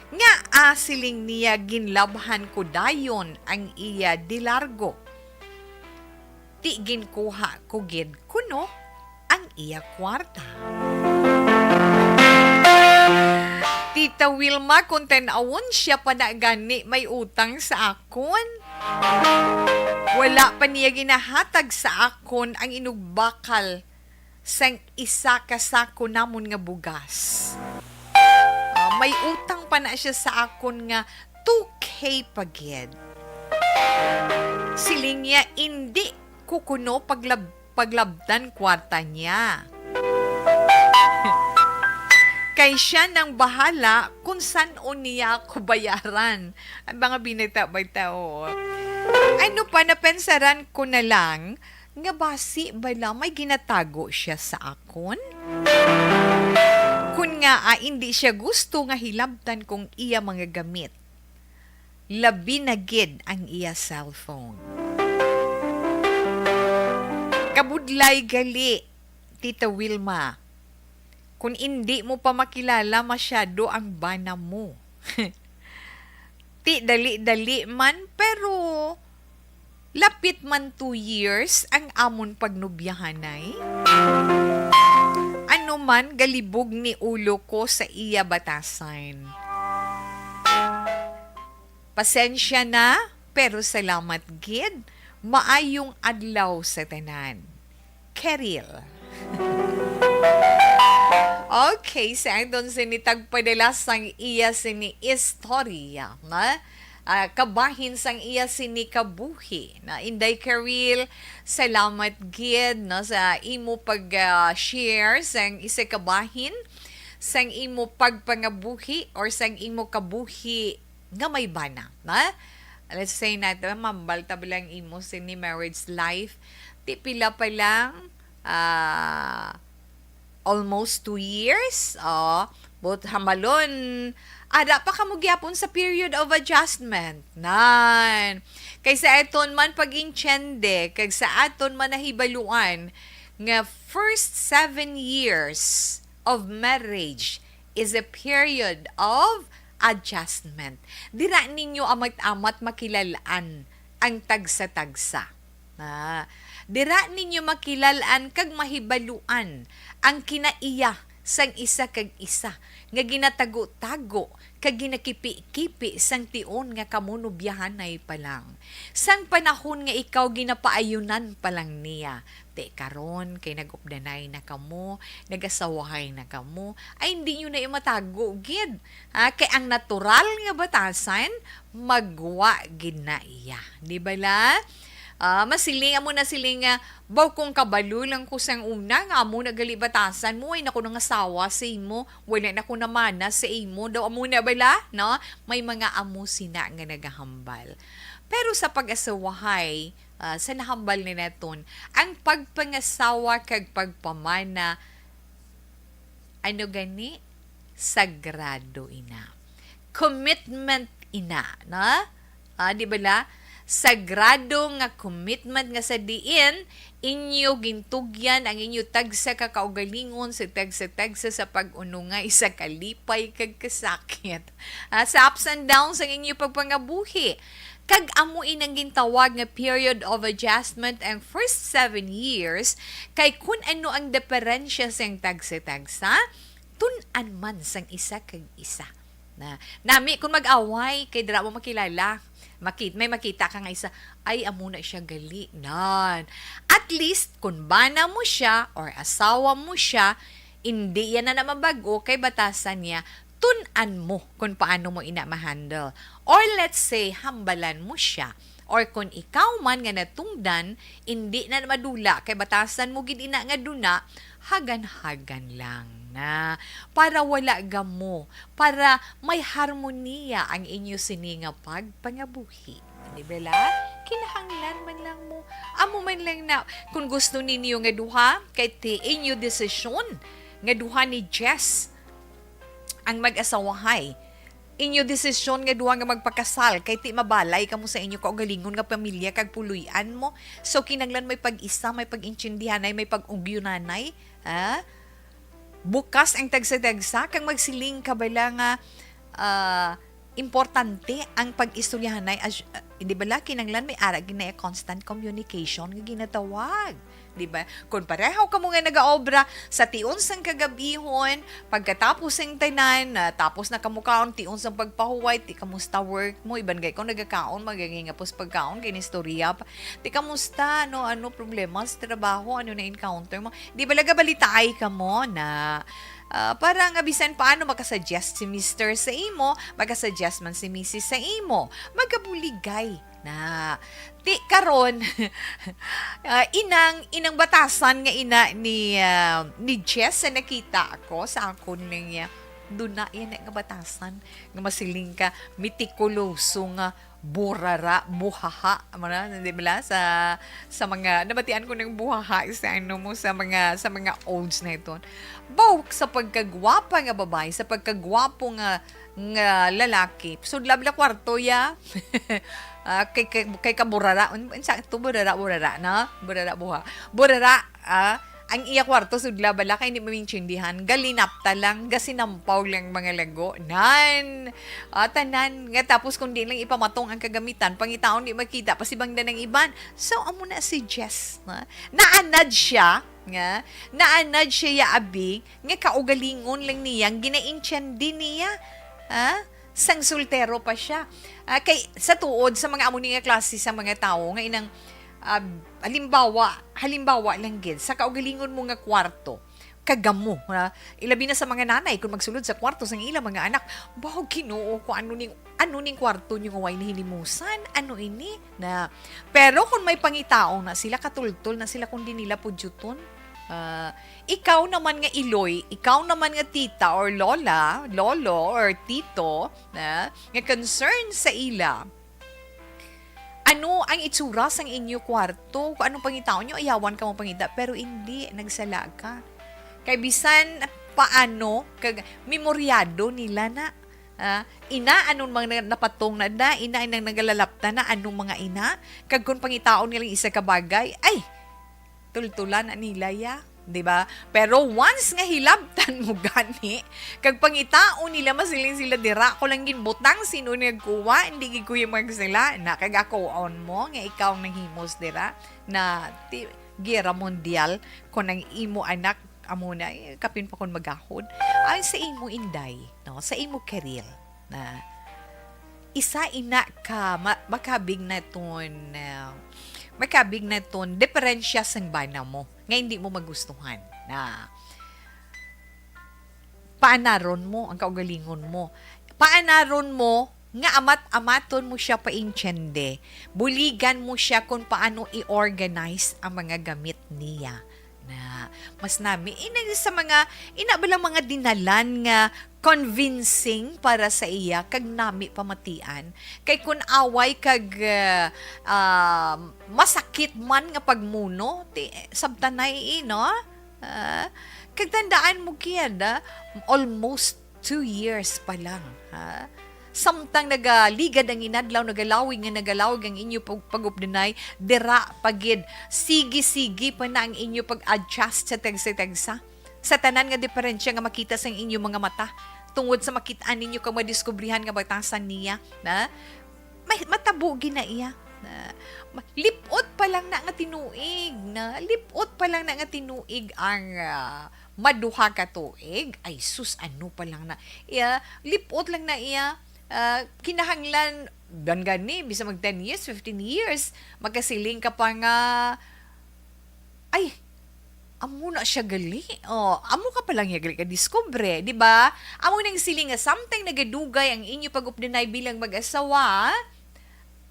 nga asiling niya ginlabhan ko dayon ang iya dilargo. Ti ginkuha ko gid kuno ang iya kwarta. Tita Wilma, kung tenawon siya pa na gani may utang sa akon. Wala pa niya ginahatag sa akon ang inugbakal sang isa ka sako namon nga bugas. May utang pa na siya sa akon nga 2K pagid. Siling niya, hindi ko kuno paglabdan kwarta niya. Kay siya nang bahala kung saan o niya ako bayaran. Ang mga binita-bita o. Ano pa, napensaran ko na lang, nga basi bala may ginatago siya sa akon? Kung nga hindi siya gusto nga hilabtan kong iya mga gamit. Labi na gid ang iya cellphone. Kabudlay gali, Tita Wilma. Kung hindi mo pa makilala masyado ang bana mo. Ti dali-dali man, pero lapit man 2 years ang amon pagnubyahanay. Ano man galibog ni ulo ko sa iya batasan. Pasensya na, pero salamat gid. Maayong adlaw sa tanan. Keril. Okay, sa doon sinitagpadala sang iya sini istorya, na kabahin sang iya sini kabuhi, na Inday Karil, salamat gid no sa imo pag-share sang isa kabahin, sang imo pagpangabuhi or sang imo kabuhi nga may bana, na let's say natin, mambal tabilang imo sini marriage life, ti pila pa lang, almost 2 years. But hamalon, ada pa kamugyapon sa period of adjustment. Nan. Kaysa aton man pag-intyende, kag sa aton man nahibaluan, nga first 7 years of marriage is a period of adjustment. Dira ninyo amat-amat makilalaan ang tagsa-tagsa. Dira ninyo makilalaan kag mahibaluan ang kinaiya sang isa kag isa nga ginatago-tago kag ginakipi-kipi sang tion nga kamuno biyahanay pa lang. Sang panahon nga ikaw ginapaayunan pa lang niya. Te karon kay nagupdanay na kamo, nagasawahay na kamo, ay hindi nyo na imatago gid. Kay ang natural nga batasan magwa gid na iya. Di ba la? Masiling mo na siling baw kong kabalo lang ko sang una nga amo nagalibatasan mo ay naku nang asawa sa imo wala na ko namana sa imo daw amo na bala no may mga amo sina nga nagahambal pero sa pag-asawahay sa nahambal ni naton ang pagpangasawa kag pagpamana ano gani sagrado ina commitment ina na di bala sagrado nga commitment nga sa diin inyo gintugyan ang inyo tagsa ka kaugalingon sa tagsa sa pag-uno nga isa kalipay kag kasakit sa ups and downs ang inyo pagpangabuhi kag amo inang gintawag nga period of adjustment ang first 7 years kay kun ano ang diferensya sang tagsa tun-an man sang isa kag isa na nami kung mag-away kay dira mo makilala may makita ka nga isa, ay amo na siya gali. Nan. At least, kung bana mo siya or asawa mo siya, hindi yan na mabago kay batasan niya, tun-an mo kung paano mo ina ma-handle. Or let's say, hambalan mo siya. Or kung ikaw man nga natungdan, hindi na madula kay batasan mo gid ina nga duna, hagan-hagan lang na para wala gamo, para may harmonia ang inyo sininga pagpangabuhi. Di ba? Kinahanglan man lang mo. Amo man lang na kung gusto ninyo nga duha, kay ti inyo desisyon nga duha ni Jess ang mag-asawahay. Inyo desisyon nga duha nga magpakasal kay ti mabalay kamo sa inyo kaugalingon nga pamilya kag puluyan mo. So kinanglan may pag-isa, may pag-intsindihanay, may pag-ugyunanay, ha? Bukas ang tagsa-tagsa kang magsiling ka bala nga importante ang pag-istoryahanay. Di ba la kinanglan may ara gina constant communication nga ginatawag. Di ba? Kung pareho ka mo nga nagaobra sa tiun sang kagabihon, pagkatapos ng tanan, tapos na kamukaon, tiun sang pagpahuway, ti kamusta work mo, iban gay kung nagakaon, magiging apos pagkaon, kinistorya pa. Ti kamusta, ano problema sa trabaho, ano na encounter mo. Di ba lagabalitaay ka mo na parang abisan paano makasuggest si Mr. sa imo, makasuggest man si Mrs. sa imo, magabuligay na ti karon inang batasan nga ina ni Jess na nakita ako sa akon niya duna yan nga batasan nga masiling ka mitikuloso nga burara buhaha mana di ba sa mga nabatian ko ng buhaha sa ano mo sa mga olds na ito baw sa pagkagwapa nga babae sa pagkagwapo nga lalaki sudlab la kwarto ya kay kaburara unsa to burara na burara buha burara ang iya kwarto sudla bala kay ni mamintindihan galinapta lang gasinampaw lang mga lago nan tanan nga tapos kung di lang ipamatong ang kagamitan pangitaon di makita pasibangdan ng iban so amo na si Jess naanad siya nga naanad siya ya abi nga kaugalingon lang niyang ginaintyan din niya sang sultero pa siya. Kay sa tuod sa mga amo nga klase sa mga tao nga inang halimbawa lang gid sa kaugalingon mo nga kwarto kagamo ilabi na sa mga nanay kung magsulod sa kwarto sang ilang mga anak bawo Ginoo ko ano ning kwarto niyo nga way hinimusan ano ini na pero kung may pangitao na sila katultol na sila kung di nila pudyuton ikaw naman nga iloy, ikaw naman nga tita or lola, lolo or tito nga concern sa ila. Ano ang itsura sang inyo kwarto? Kung anong pangitao nyo, ayawan ka mo pangita. Pero hindi, nagsala ka. Kay bisan paano, memoryado nila na. Ina, anong mga napatong na da, ina, inang nagalalapta na, anong mga ina. Kag kung pangitao nilang isa kabagay, ay, tultulan na nila ya. Diba? Pero once nga hilabtan mo gani, kag pangitao nila masiling sila dira ko lang ginbutang sino nagkuha, hindi gikuya magsila na kag ako on mo nga ikaw nang himos dira na gera mondial kon ang imo anak amo na kapin pa kon magahod ay sa imo inday no sa imo career na isa ina ka makabig na ton diferensya sang bana mo nga hindi mo magustuhan na paanaron mo ang kaugalingon mo. Paanaron mo nga amat-amaton mo siya paintyende. Buligan mo siya kung paano i-organize ang mga gamit niya. Na mas nami sa mga inabalang mga dinalan nga convincing para sa iya kag nami pamatian kay kun away kag masakit man nga pagmuno sabtanay no kag tandaan mo kiyada almost 2 years pa lang samtang nagaligad ang inadlaw, nagalawig ang inyo pag-updanay, dira pagid, sige pa na ang inyo pag-adjust sa tagsa-tagsa. Sa tanan nga diferensya nga makita sa inyo mga mata, tungod sa makitaan ninyo kang madiskubrihan nga batasan niya, na may matabo gina iya. Lipot pa lang na nga tinuig ang maduha ka tuig, ay sus, ano pa lang na, lipot lang na iya, kinahanglan dan gani bisa mag 10 years 15 years magkasiling ka pa nga ay amo na siya gali amo ka pa lang gali ka discover di ba amo nang siling nga something nagadugay ang inyo pag-updanay bilang mag-asawa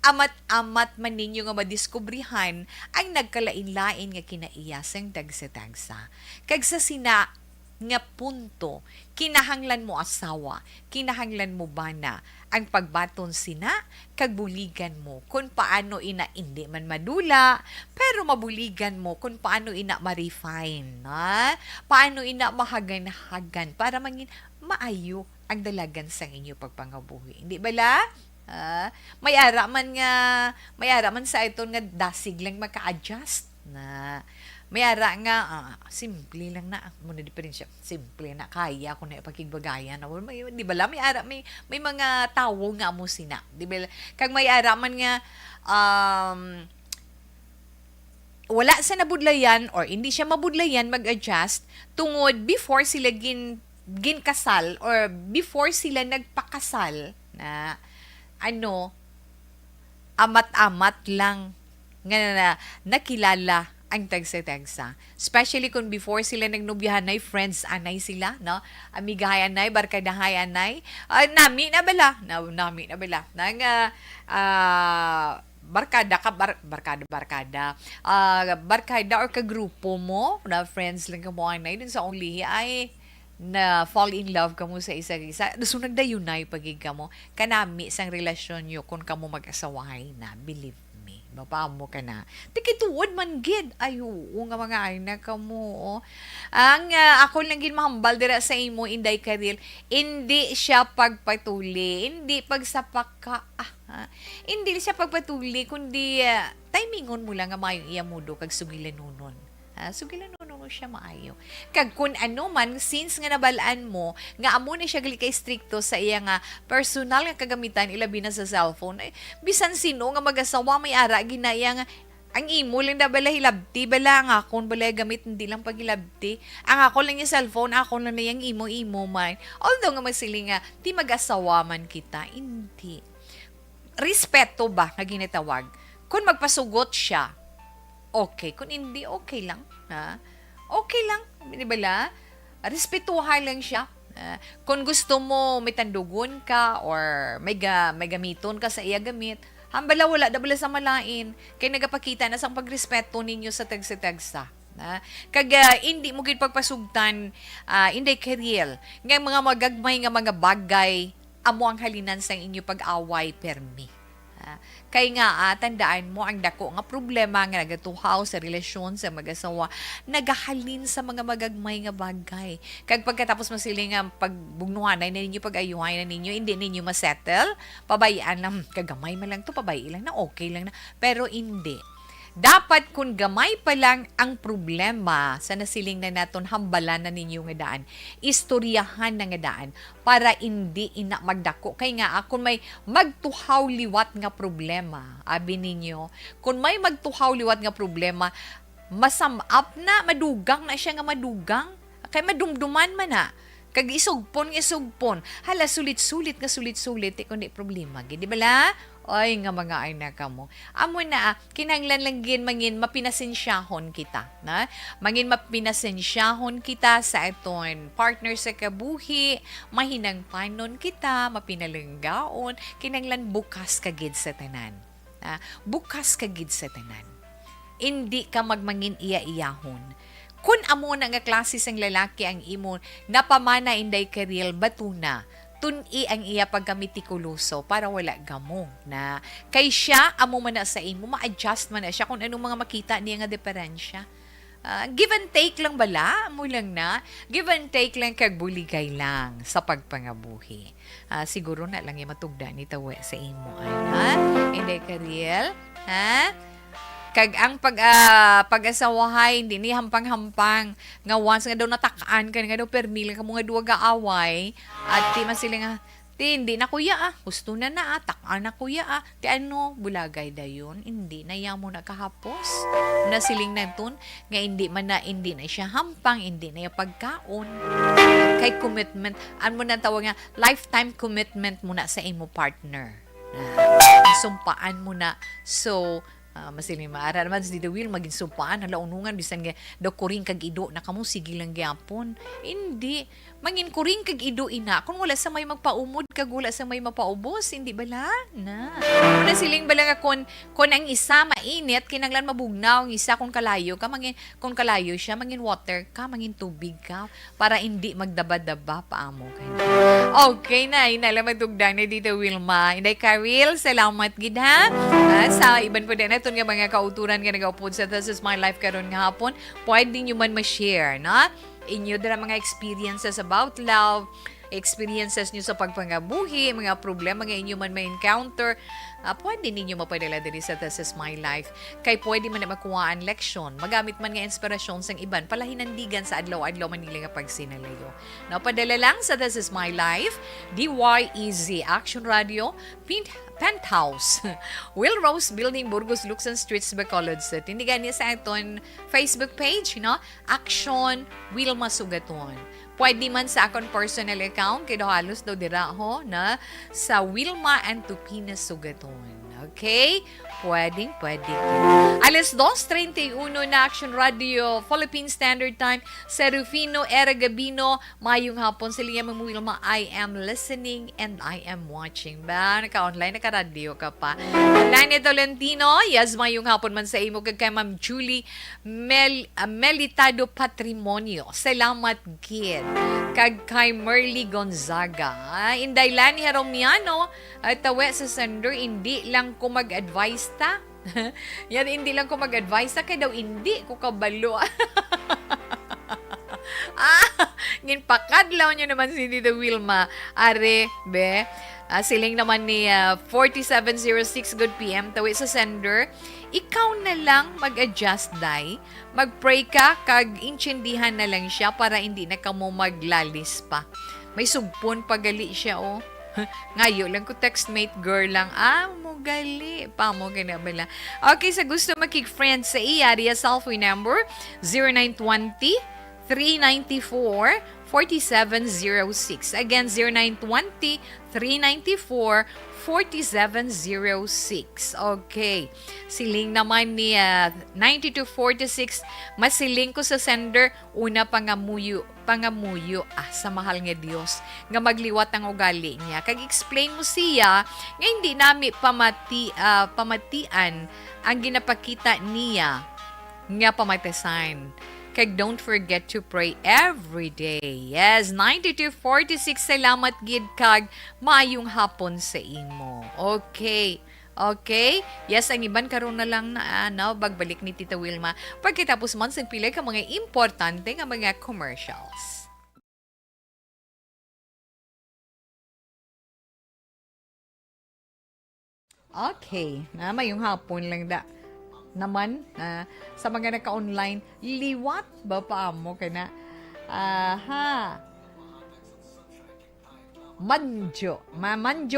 amat man ninyo nga madiskubrihan ang nagkalain-lain nga kinaiyasang tagsa-tagsa kag sa sina nga punto, kinahanglan mo asawa, kinahanglan mo bana, ang pagbaton sina kag buligan mo kung paano ina hindi man madula pero mabuligan mo kung paano ina ma-refine, ha? Paano ina mahagan-hagan para mangin maayo ang dalagan sa inyo pagpangabuhi. Hindi bala? May ara man sa ito nga dasig lang maka-adjust na may ara nga simple lang na muna diferensya simple na kaya ko na ipakigbagayan na may di ba la may ara may mga tawo nga mo sina di ba kag may ara man nga wala sa nabudlayan or hindi siya mabudlayan mag-adjust tungod before sila ginkasal or before sila nagpakasal na amat-amat lang nga nakilala ang tagsa-tagsa. Especially kung before sila nagnobyahan ay friends anay sila, no? Amigahay anay, barkadahay anay. Nami na bala. Nang barkada or kagrupo mo, na friends lang ka mo anay, dun sa only ay na fall in love ka mo sa isa-isa. So, nagdayunay pagig ka mo. Kanami sang relasyon nyo kung ka mo mag-asawahay na. Believe me. Mapamo ka na. Tikituod man gid. Ay, oo nga mga ay na ka mo. Ang ako lang gid mahambal dira sa imo, Inday Karil. Hindi siya pagpatuli. Hindi pagsapak ka. Hindi siya pagpatuli. Kundi timingon mo lang nga mayong iya mudo kag sugilan nunon. Sugilan nunon siya maayo. Kag kun ano man, since nga nabalaan mo, nga amo na siya gali kay stricto sa iya nga personal nga kagamitan, ilabi na sa cellphone, ay, bisan sino nga mag-asawa may ara, ginaya nga, ang imo lang na bala hilabti, bala ang akon bala gamit, hindi lang pagilabti. Ang ako lang yung cellphone, ako lang na yung imo-imo man. Although nga masiling nga, di mag-asawa man kita, hindi. Respeto ba, nga ginatawag? Kung magpasugot siya, okay. Kung hindi, okay lang. Okay lang. Di ba la? Respetuhan lang siya. Kung gusto mo may tandugon ka or may gamiton ka sa iya gamit, hambala wala, dabala sa malain. Kaya nagapakita na sa pagrespeto ninyo sa tagsa-tagsa. Kag hindi mo gid pagpasugtan, Inday Karil, nga mga magagmay nga mga bagay, amo ang halinan sa inyo pag-away permi. Kaya nga, tandaan mo, ang dako nga problema nga nagatuhaw sa relasyon sa mag-asawa, nagahalin sa mga magagmay nga bagay. Kag pagkatapos mo sila nga pagbugnuhanay na ninyo, pag-ayuhay na ninyo, hindi ninyo masettle, pabayaan lang, kagamay man lang to, pabayi lang na, okay lang na. Pero hindi. Dapat kung gamay pa lang ang problema sa nasiling na naton hambalan na ninyo nga daan, istoryahan na nga daan para hindi ina magdako. Kay nga kung may magtuhaw liwat nga problema, abi ninyo, kung may magtuhaw liwat nga problema, masamap na, madugang na siya nga madugang. Kay madumduman man na. Kag isugpon. Hala, sulit-sulit, kundi problema. Di ba la? Ay, nga mga ay na ka mo. Amo na, kinahanglan lang mangin mapinasensyahon kita. Na? Mangin mapinasensyahon kita sa iton partner sa kabuhi, mahinang panon kita, mapinalanggaon, kinahanglan bukas kagid sa tanan. Bukas kagid sa tanan. Hindi ka magmangin iya-iyahon. Kung amo na nga klase sang lalaki ang imo, napamana Inday Karil, batuna, tun-i ang iya pagkamitikuloso para wala gamo na kay siya, amo man na sa imo, ma-adjust man na siya kung anong mga makita niya nga diferensya. Give and take lang bala, mo lang na, give and take lang kag buligay lang sa pagpangabuhi. Siguro na lang yung matugda ni tawe sa imo. Inday Karil, kag ang pag-asawahay hindi ni hampang-hampang nga once nga daw natakaan ka nga daw permil ka mo nga duwa gaaway at ti man sila nga ti hindi na kuya gusto na takaan na kuya ti ano bulagay dayon hindi na yamo na kahapos na siling nanton nga hindi na siya hampang hindi na yung pagkaon kay commitment mo na tawag nga lifetime commitment muna sa imo partner sumpaan mo na so masiling maara naman si The Will maging sumpaan hala unungan bisan nga daw kuring kag ido na kamo sige lang gyapon hindi mangin kuring kag ido ina kung wala sa may magpaumod kag wala sa may mapaubos, hindi bala na. Una siling bala nga kon ang isa mainit kinanglan mabugnaw, ang isa kung kalayo ka mangin kung kalayo siya mangin water ka, mangin tubig ka para hindi magdaba-daba paamo kay. Okay na, inalaman tugdang na dito Wilma. Inday Karil, salamat gid ha. Sa iban pa din naton nga mga kauturan nga nagaupod sa This Is My Life karon nga hapon, pwede nyo man ma-share na inyo dira mga experiences about love, experiences nyo sa pagpangabuhi, mga problema nga inyo man may encounter, pwede ninyo mapadala diri sa This Is My Life. Kay pwede man na makuha ang leksyon, magamit man nga inspirasyon sang iban, palahinandigan sa adlaw-adlaw man nila nga pagsinalayo. Napadala lang sa This Is My Life, DYEZ Action Radio, Penthouse, Will Rose Building, Burgos, Luxon Streets, Bacolod City. Tindigan niya sa aton Facebook page, no? Action Wilma Sugaton. Pwede man sa akong personal account, kaya halos daw dira ho na sa Wilma and Tupina Sugaton. Okay? Pwede. Alas 2:31 na Action Radio, Philippine Standard Time, sa Rufino, Era Gabino, mayong hapon sa liya mo Wilma, I am listening and I am watching. Ba? Naka-online, naka-radio ka pa. Online Tolentino, yes, mayong hapon man sa imo kag kay Ma'am Julie Melitado Patrimonio. Salamat gid. Kag kay Merly Gonzaga. Inday Lani Heromiano, tawe sa sender, hindi lang ko mag-advise ta. Yan, hindi lang ko mag-advise ta, kaya daw hindi ko kabalo. Ginpakadlaw nyo naman si Tita Wilma. Are, be, siling naman ni 4706, good PM, tawi sa sender. Ikaw na lang mag-adjust, day. Mag-pray ka, kag intindihan na lang siya para hindi na ka mo maglalis pa. May sugpon pagali siya, oh. Ngayon lang ko textmate girl lang. Mo gali. Mo ganabala. Okay, sa gusto makik-friend sa iya, Ria cellphone number 0920 394 4706. Again, 0920 394 4706. Okay. Siling naman ni 9246. Masiling ko sa sender. Una, pangamuyo sa mahal nga Dios nga magliwat ang ugali niya. Kag explain mo siya nga hindi nami pamatian ang ginapakita niya nga pamatasan. Kag don't forget to pray every day. Yes, 9246, salamat gid kag maayong hapon sa imo. Okay. Yes, ang iban karon na lang na bagbalik ni Tita Wilma pagkatapos man sang pila ka mga importante nga mga commercials. Okay, mayong hapon lang da. Naman, sa mga naka-online, liwat ba pa mo ka na? Manjo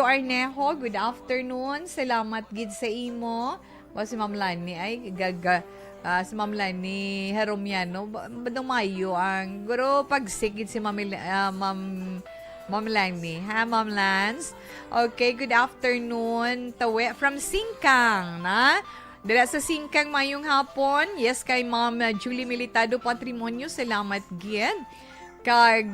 Arnejo, good afternoon. Salamat gid sa imo. Si Ma'am Lani ay si Ma'am Lani Heromiano, badong mayo ang guro pagsigid si Ma'am Lani, ha, Ma'am Lance? Okay, good afternoon. Tawe from Singkang, na? Dala sa Singkang mayong hapon. Yes, kay Ma'am Julie Militado Patrimonio, salamat gid. Kag,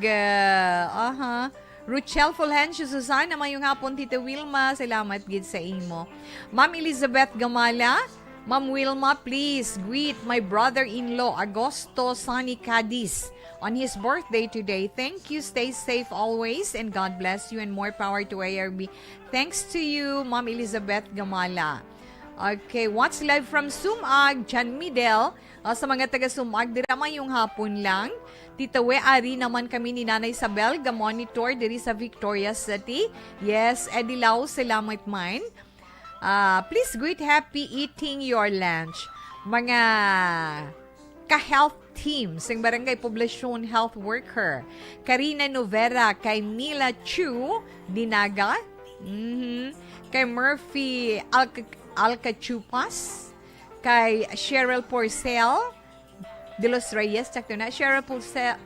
Ruchel Fulgencio Susana, mayong hapon, Tita Wilma, salamat gid sa imo. Ma'am Elizabeth Gamala, Ma'am Wilma, please greet my brother-in-law, Agosto Sani Cadiz, on his birthday today. Thank you, stay safe always, and God bless you, and more power to ARB. Thanks to you, Ma'am Elizabeth Gamala. Okay, what's live from Sumag, Jan Midel. Sa mga taga Sumag, dira mayong hapon lang. Tita We, ari naman kami ni Nanay Isabel, ga-monitor diri sa Victoria City. Yes, Edilaw, salamat man. Please greet happy eating your lunch. Mga ka-health team sa Barangay Poblasyon Health Worker. Karina Novera, kay Mila Chu, Dinaga. Kay Murphy Alcachupas, kay Cheryl Porcel de los Reyes, sakto na, Cheryl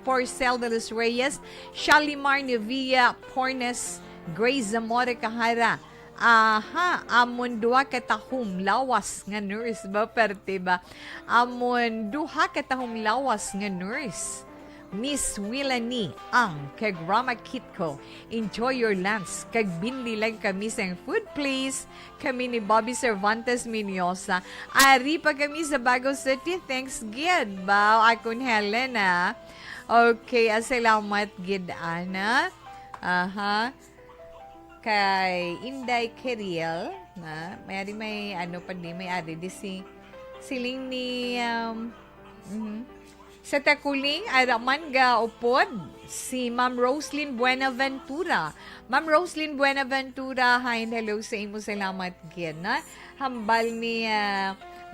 Porcel de los Reyes, Shalimar Nevia Pornes, Grace Zamora Kahara, amon duha katahum lawas nga nurse ba, perte ba? Amon duha katahum lawas nga nurse. Miss Willani ang kag Rama Kitco. Enjoy your lunch. Kag binli lang kami sa food place. Kami ni Bobby Cervantes Minyosa. Ari pa kami sa Bago City. Thanks, Gid. Bao, akon Helena. Okay, salamat, Gid, Ana. Aha. Kay Inday Kiriel. Na, may ano pa di, may ari di siling ni sa Takuling, araman ga upod si Ma'am Roslyn Buenaventura. Ma'am Roslyn Buenaventura, hi and hello sa imo, salamat gid na. Hambal ni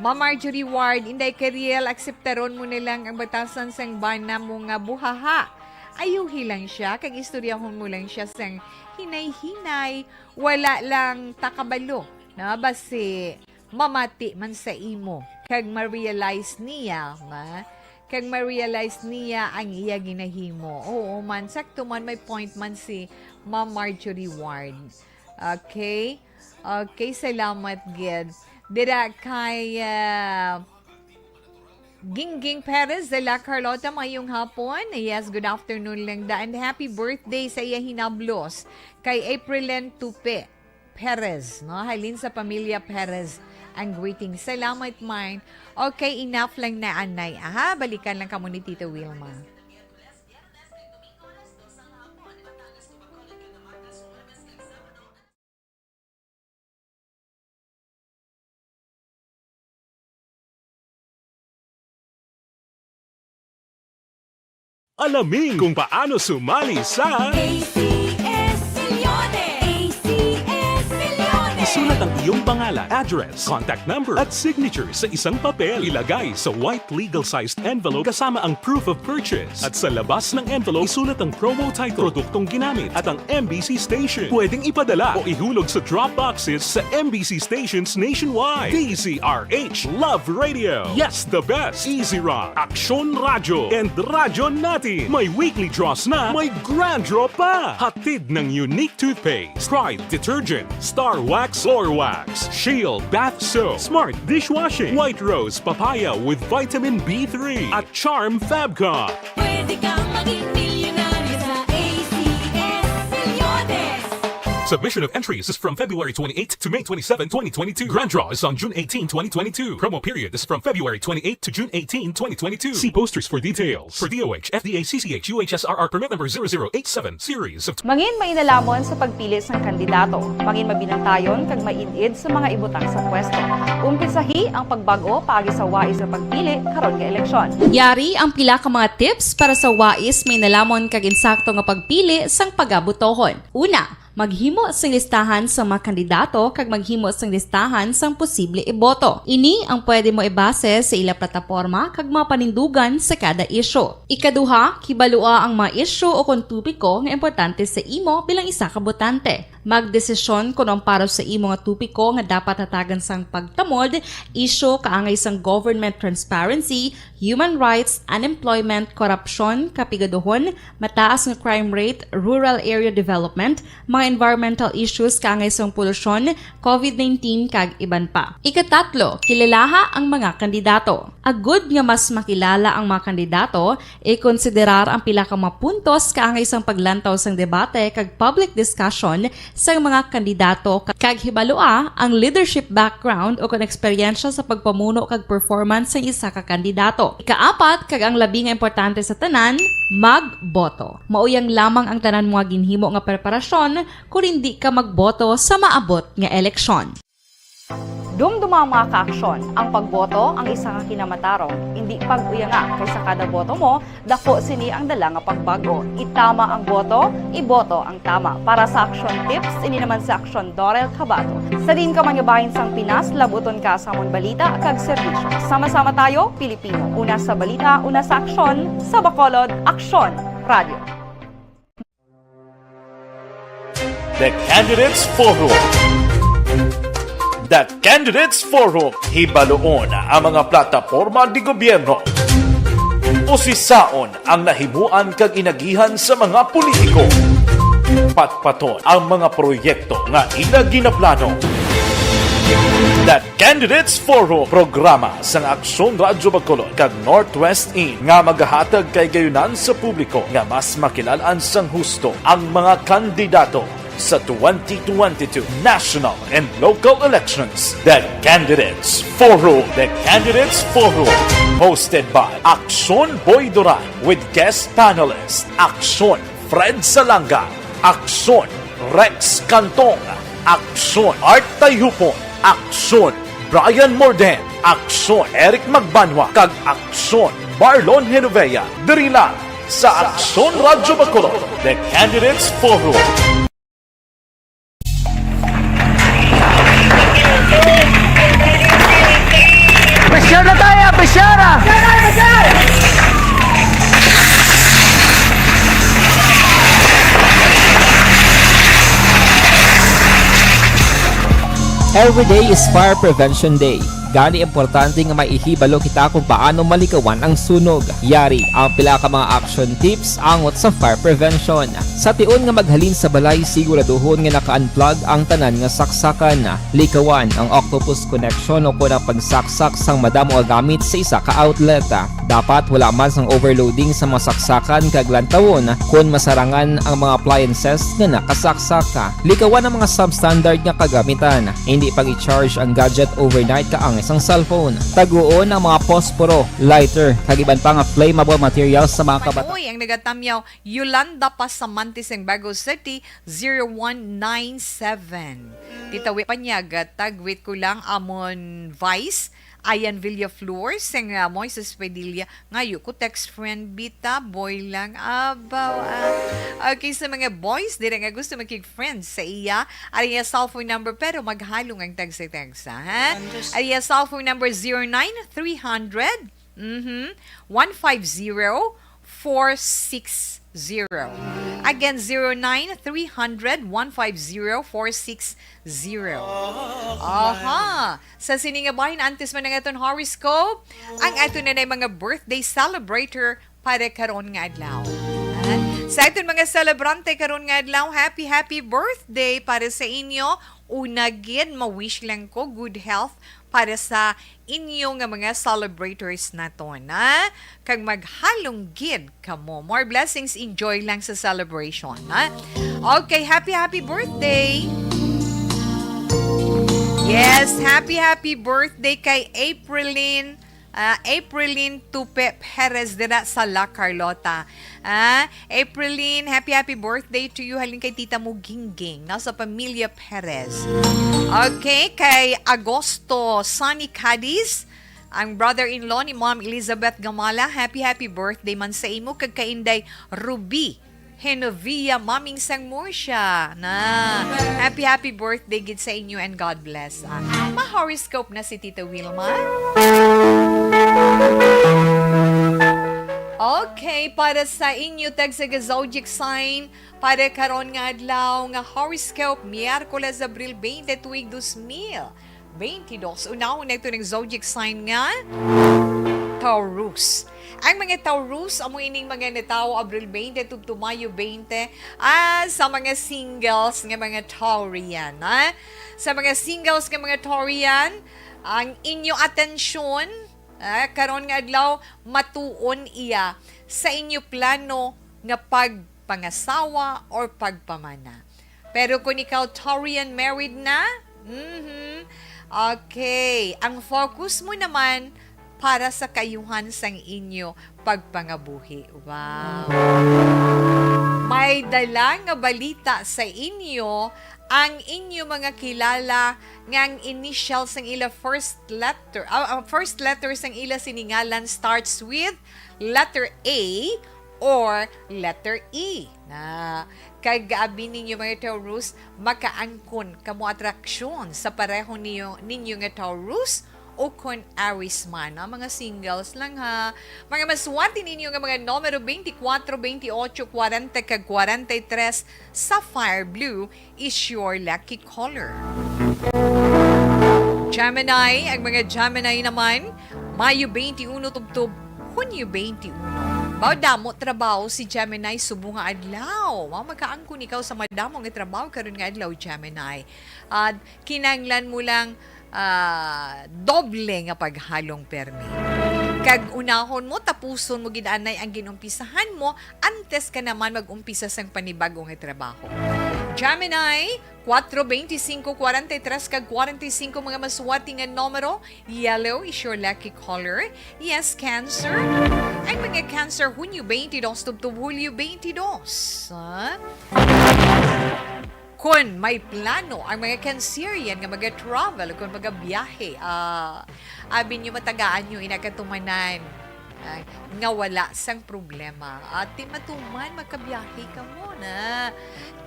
Ma'am Marjorie Ward, Inday Kariel, akseptaron mo nilang ang batasan sang bana mo nga buhaha. Ayuhi lang siya, kag istoryahon mo lang siya sang hinay-hinay, wala lang takabalo. Na basi mamati man sa imo, kag ma-realize niya nga, kag ma-realize niya ang iya ginahimo. Oo man, sakto man, may point man si Ma'am Marjorie Ward. Okay? Okay, salamat, Gid. Dira kay Gingging Perez de la Carlota, mayong hapon. Yes, good afternoon lang da. And happy birthday sa iya hinablos kay Aprilén Tupe Perez. No? Halin sa pamilya Perez ang greeting. Salamat, mine. Okay, enough lang na, anay. Aha, balikan lang kamo ni Tito Wilma. Alamin kung paano sumali sa ACS Milyones! ACS Milyones! Isulat ang iyong pangalan, address, contact number at signature sa isang papel. Ilagay sa white legal-sized envelope kasama ang proof of purchase. At sa labas ng envelope, isulat ang promo title, produktong ginamit at ang MBC station. Pwedeng ipadala o ihulog sa drop boxes sa MBC stations nationwide. DZRH Love Radio. Yes, the best. Easy Rock, Aksyon Radio, and Radyo Natin. May weekly draws na, may grand draw pa. Hatid ng unique toothpaste, Pride Detergent, Star Wax Floor Wax, Shield Bath Soap, Smart Dishwashing, White Rose Papaya with Vitamin B3, at Charm Fabcon. Pwede kang maging milyonaryo sa ACS Milyones! Submission of entries is from February 28 to May 27, 2022. Grand draw is on June 18, 2022. Promo period is from February 28 to June 18, 2022. See posters for details. For DOH, FDA, CCH, UHSRR permit number 0087, series of... Mangin mainalamon sa pagpili sang kandidato. Mangin mabinantayon kag mainid sa mga ibutang sa pwesto. Umpisahi ang pagbago paagi sa wais sa pagpili karon nga eleksyon. Yari ang pila ka mga tips para sa wais may nalamon kag insakto nga pagpili sang pagabutohon. Una, maghimo sang listahan sa mga kandidato kag maghimo sang listahan sang posible iboto. Ini ang pwede mo ibase sa ila plataporma kag mga panindugan sa kada isyu. Ikaduha, kibalua ang mga isyu o kung tupiko nga importante sa imo bilang isa ka botante. Magdesisyon kung ang para sa imo nga tupiko nga dapat hatagan sang pagtamod, isyu kaangay sang government transparency, human rights, unemployment, korupsyon, kapigaduhon, mataas nga crime rate, rural area development, mga environmental issues kaangay sang polusyon, COVID-19 kag iban pa. Ikatatlo, kilalaha ang mga kandidato. Agud nga mas makilala ang mga kandidato, i-konsiderar ang pila ka mga puntos kaangay sang paglantaw sang debate kag public discussion sa mga kandidato kag hibalua ang leadership background o kon eksperyensya sa pagpamuno kag performance sa isa ka kandidato. Ikaapat, kag ang labi nga importante sa tanan, magboto. Mauyang lamang ang tanan mga ginhimo nga preparasyon kung hindi ka magboto sa maabot nga eleksyon. Dumduma ang mga kaaksyon. Ang pagboto ang isa ka kinamatarong. Hindi pag-uyanga kay sa kada boto mo, dako sini ang dala nga pagbago. Itama ang boto, iboto ang tama. Para sa action tips, ini naman sa Aksyon Dorel Cabato. Sa din ka mangabahin sang Pinas, labuton ka sa amon balita kag serbisyo. Sama-sama tayo, Pilipino. Una sa balita, una sa aksyon, sa Bacolod, Aksyon Radio. The Candidates Forum. The Candidates Forum. Hibaluon ang mga plataporma di gobyerno. Usisaon ang nahimuan kag inagihan sa mga politiko. Patpaton ang mga proyekto nga ila ginaplano. The Candidates Forum programa sa Aksyon Radyo Bacolod kag Northwest In nga magahatag kay gayunan sa publiko nga mas makilalaan sang husto ang mga kandidato sa 2022 national and local elections. The Candidates Forum. The Candidates Forum. Hosted by Aksyon Boy Duran with guest panelists Aksyon Fred Salanga, Aksyon Rex Cantong, Aksyon Art Tayupon, Aksyon Brian Morden, Aksyon Eric Magbanwa, kag Aksyon Marlon Genovea. Diri lang sa Aksyon Radyo Bacolod. The Candidates Forum. Besyar na tayo! Besyara! Every day is Fire Prevention Day. Gani importante nga maihibalo kita kung paano malikawan ang sunog. Yari ang pila ka mga action tips angot sa fire prevention. Sa tion nga maghalin sa balay, siguraduhon nga naka-unplug ang tanan nga saksakan. Likawan ang octopus connection o kung ang pagsaksak sang madamo nga gamit sa isa ka outlet. Dapat wala man sang overloading sa mga saksakan kag lantawon kung masarangan ang mga appliances nga nakasaksaka. Likawan ang mga substandard nga kagamitan. Hindi pag i-charge ang gadget overnight kaang isang cellphone. Taguon ang mga posporo, lighter, kag iban pa nga flammable materials sa mga kabata. Uy, ang nagatamyaw, Yolanda Pasamantes ng Bago City, 0197. Titawi pa niya, tagwit ko lang amon Vice, Ayan Villaflor, sing Moises Padilla, ngayo ko text friend bita, boy lang, abaw. Okay, sa mga boys, di nga gusto makig-friends sa iya, ariya cellphone number, pero maghalong ang tagsa-tagsa, ha? Ariya cellphone number 09300 150-460. Again, 09300-150-460. Aha! Sa siningabahin, antes man ng aton horoscope, ang ato na mga birthday celebrator para karon nga adlaw. Sa aton mga celebrante karon nga adlaw, happy birthday para sa inyo. Una gid, ma-wish lang ko good health para sa inyo nga mga celebrators naton, ha? Kag maghalong gid kamo. More blessings, enjoy lang sa celebration, ha? Okay, happy birthday! Yes, happy birthday kay Aprilyn Tupe Perez dira sa La Carlota. Aprilyn, happy birthday to you. Halin kay Tita mo Gingging, nasa pamilya Perez. Okay, kay Agosto Sunny Cadiz, ang brother-in-law ni Ma'am Elizabeth Gamala, happy birthday man sa imo. Kag kainday Ruby Genovea, maming sang Murcia na happy birthday gid sa inyo and God bless. Ma-horoscope na si Tita Wilma. Okay, para sa inyo tag sa zodiac sign para karon nga adlaw nga horoscope Miyerkules Abril 20 tuig 2022. Una ito ng zodiac sign nga Taurus. Ang mga Taurus, amo ining mga natawo Abril 20 to Mayo 20, sa mga singles nga mga Taurian. Sa mga singles nga mga Taurian, ang inyong atensyon, karon nga adlaw, matuon iya sa inyo plano nga pagpangasawa or pagpamana. Pero kung ikaw Taurian married na, okay, ang focus mo naman para sa kayuhan sang inyo pagpangabuhi. Wow! May dala nga balita sa inyo ang inyo mga kilala ngang initial sang ila first letter sang ila siningalan starts with letter A or letter E. Na kagabi ninyo mga Taurus, makaangkon kamo atraksyon sa pareho ninyo nga Taurus o kung Aries man. Mga singles lang ha. Mga maswati ninyo nga mga numero 24, 28, 40, kag 43, Sapphire Blue is your lucky color. Gemini, ang mga Gemini naman, Mayo 21 tubtob, Hunyo 21. Madamo trabaho si Gemini subong nga adlaw. Magkaangkon ikaw sa madamo nga trabaho karon nga adlaw Gemini. At kinanglan mo lang doble nga paghalong permi. Kag unahon mo, tapuson mo ginanay ang ginumpisahan mo, antes ka naman mag-umpisa sang panibagong trabaho. Gemini, 4, 25, 43, kag 45 mga maswati nga numero. Yellow is your lucky color. Yes, Cancer. Ang mga Cancer, Hunyo 22, tubtub Hulyo 22. Ha? Kung may plano ang mga Cancerian nga mag-travel, kung mag-biyahe, abin nyo matagaan nyo inakatumanan nga wala sang problema. At matuman, magkabiyahe ka muna.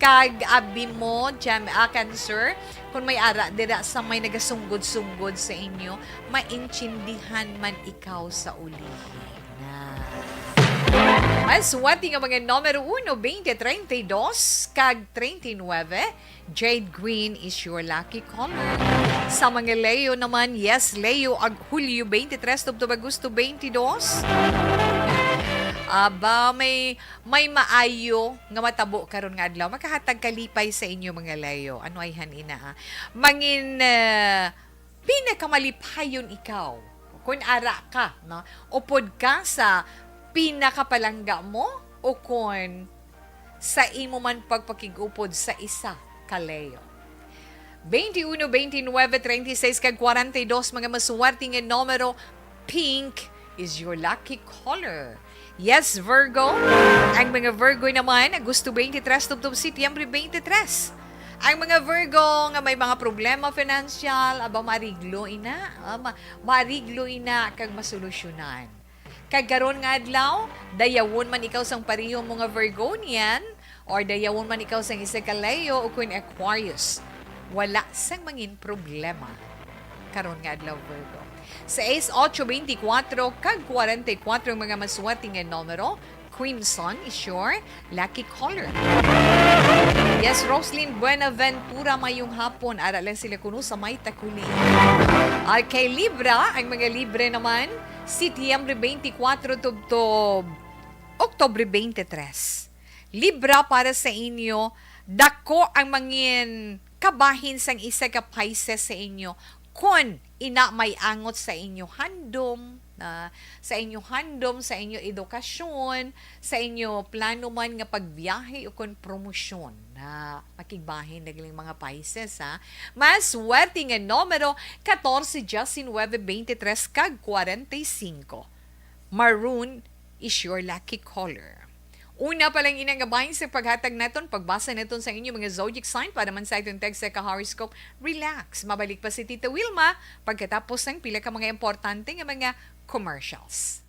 Kag abi mo, Cancer, kung may ara, dira sa may nagasunggod-sunggod sa inyo, maintindihan man ikaw sa ulihin. Maswati nga mga numero 1, 20, 32, kag 39. Jade green is your lucky color. Sa mga Leo naman, yes, Leo, ag Hulyo 23, tubtub Agosto 22. Aba, may maayo nga matabo karon nga adlaw. Makahatag kalipay sa inyo mga Leo. Ano ay hanina? Mangin pinakamalipayon ikaw. Kung ara ka, no? Upod ka sa pinakapalangga mo o kung sa imo man pagpakigupod sa isa ka Leo. 21, 29, 36, kag 42 mga masuwerte nga numero. Pink is your lucky color. Yes, Virgo. Ang mga Virgo naman, Agosto 23, tubtub Setyembre 23. Ang mga Virgo nga may mga problema financial, aba mariglo ina, mariglo ina kag masolusyonan. Kag karon nga adlaw, dayawon man ikaw sang pareho mga Virgonian or dayawon man ikaw sang isa ka Leo o kun Aquarius. Wala sang mangin problema. Karon nga adlaw Virgo. Sa 6, 8, 24, kag 44 mga maswerte nga numero, Crimson is your lucky color. Yes, Roslyn Buenaventura mayong hapon. Ara lang sila kuno sa may takuli. Kay Libra, ang mga Libre naman, Setyembre 24 tubtob Oktobre 23. Libra para sa inyo, dako ang mangin kabahin sang isa ka Pisces sa inyo kun ina may angot sa inyo handom, sa inyo handom, sa inyo edukasyon, sa inyo plano man nga pagbiyahe o kun promosyon na makigbahin nagling mga Pisces ha. Mas swerte nga numero 14, 19, 23 kag 45. Maroon is your lucky color. Una pa lang inangabahin sa paghatag naton, pagbasa naton sa inyo mga zodiac sign para man sa itong text sa ka-horoscope. Relax. Mabalik pa si Tita Wilma pagkatapos ng pila ka mga importante nga mga commercials.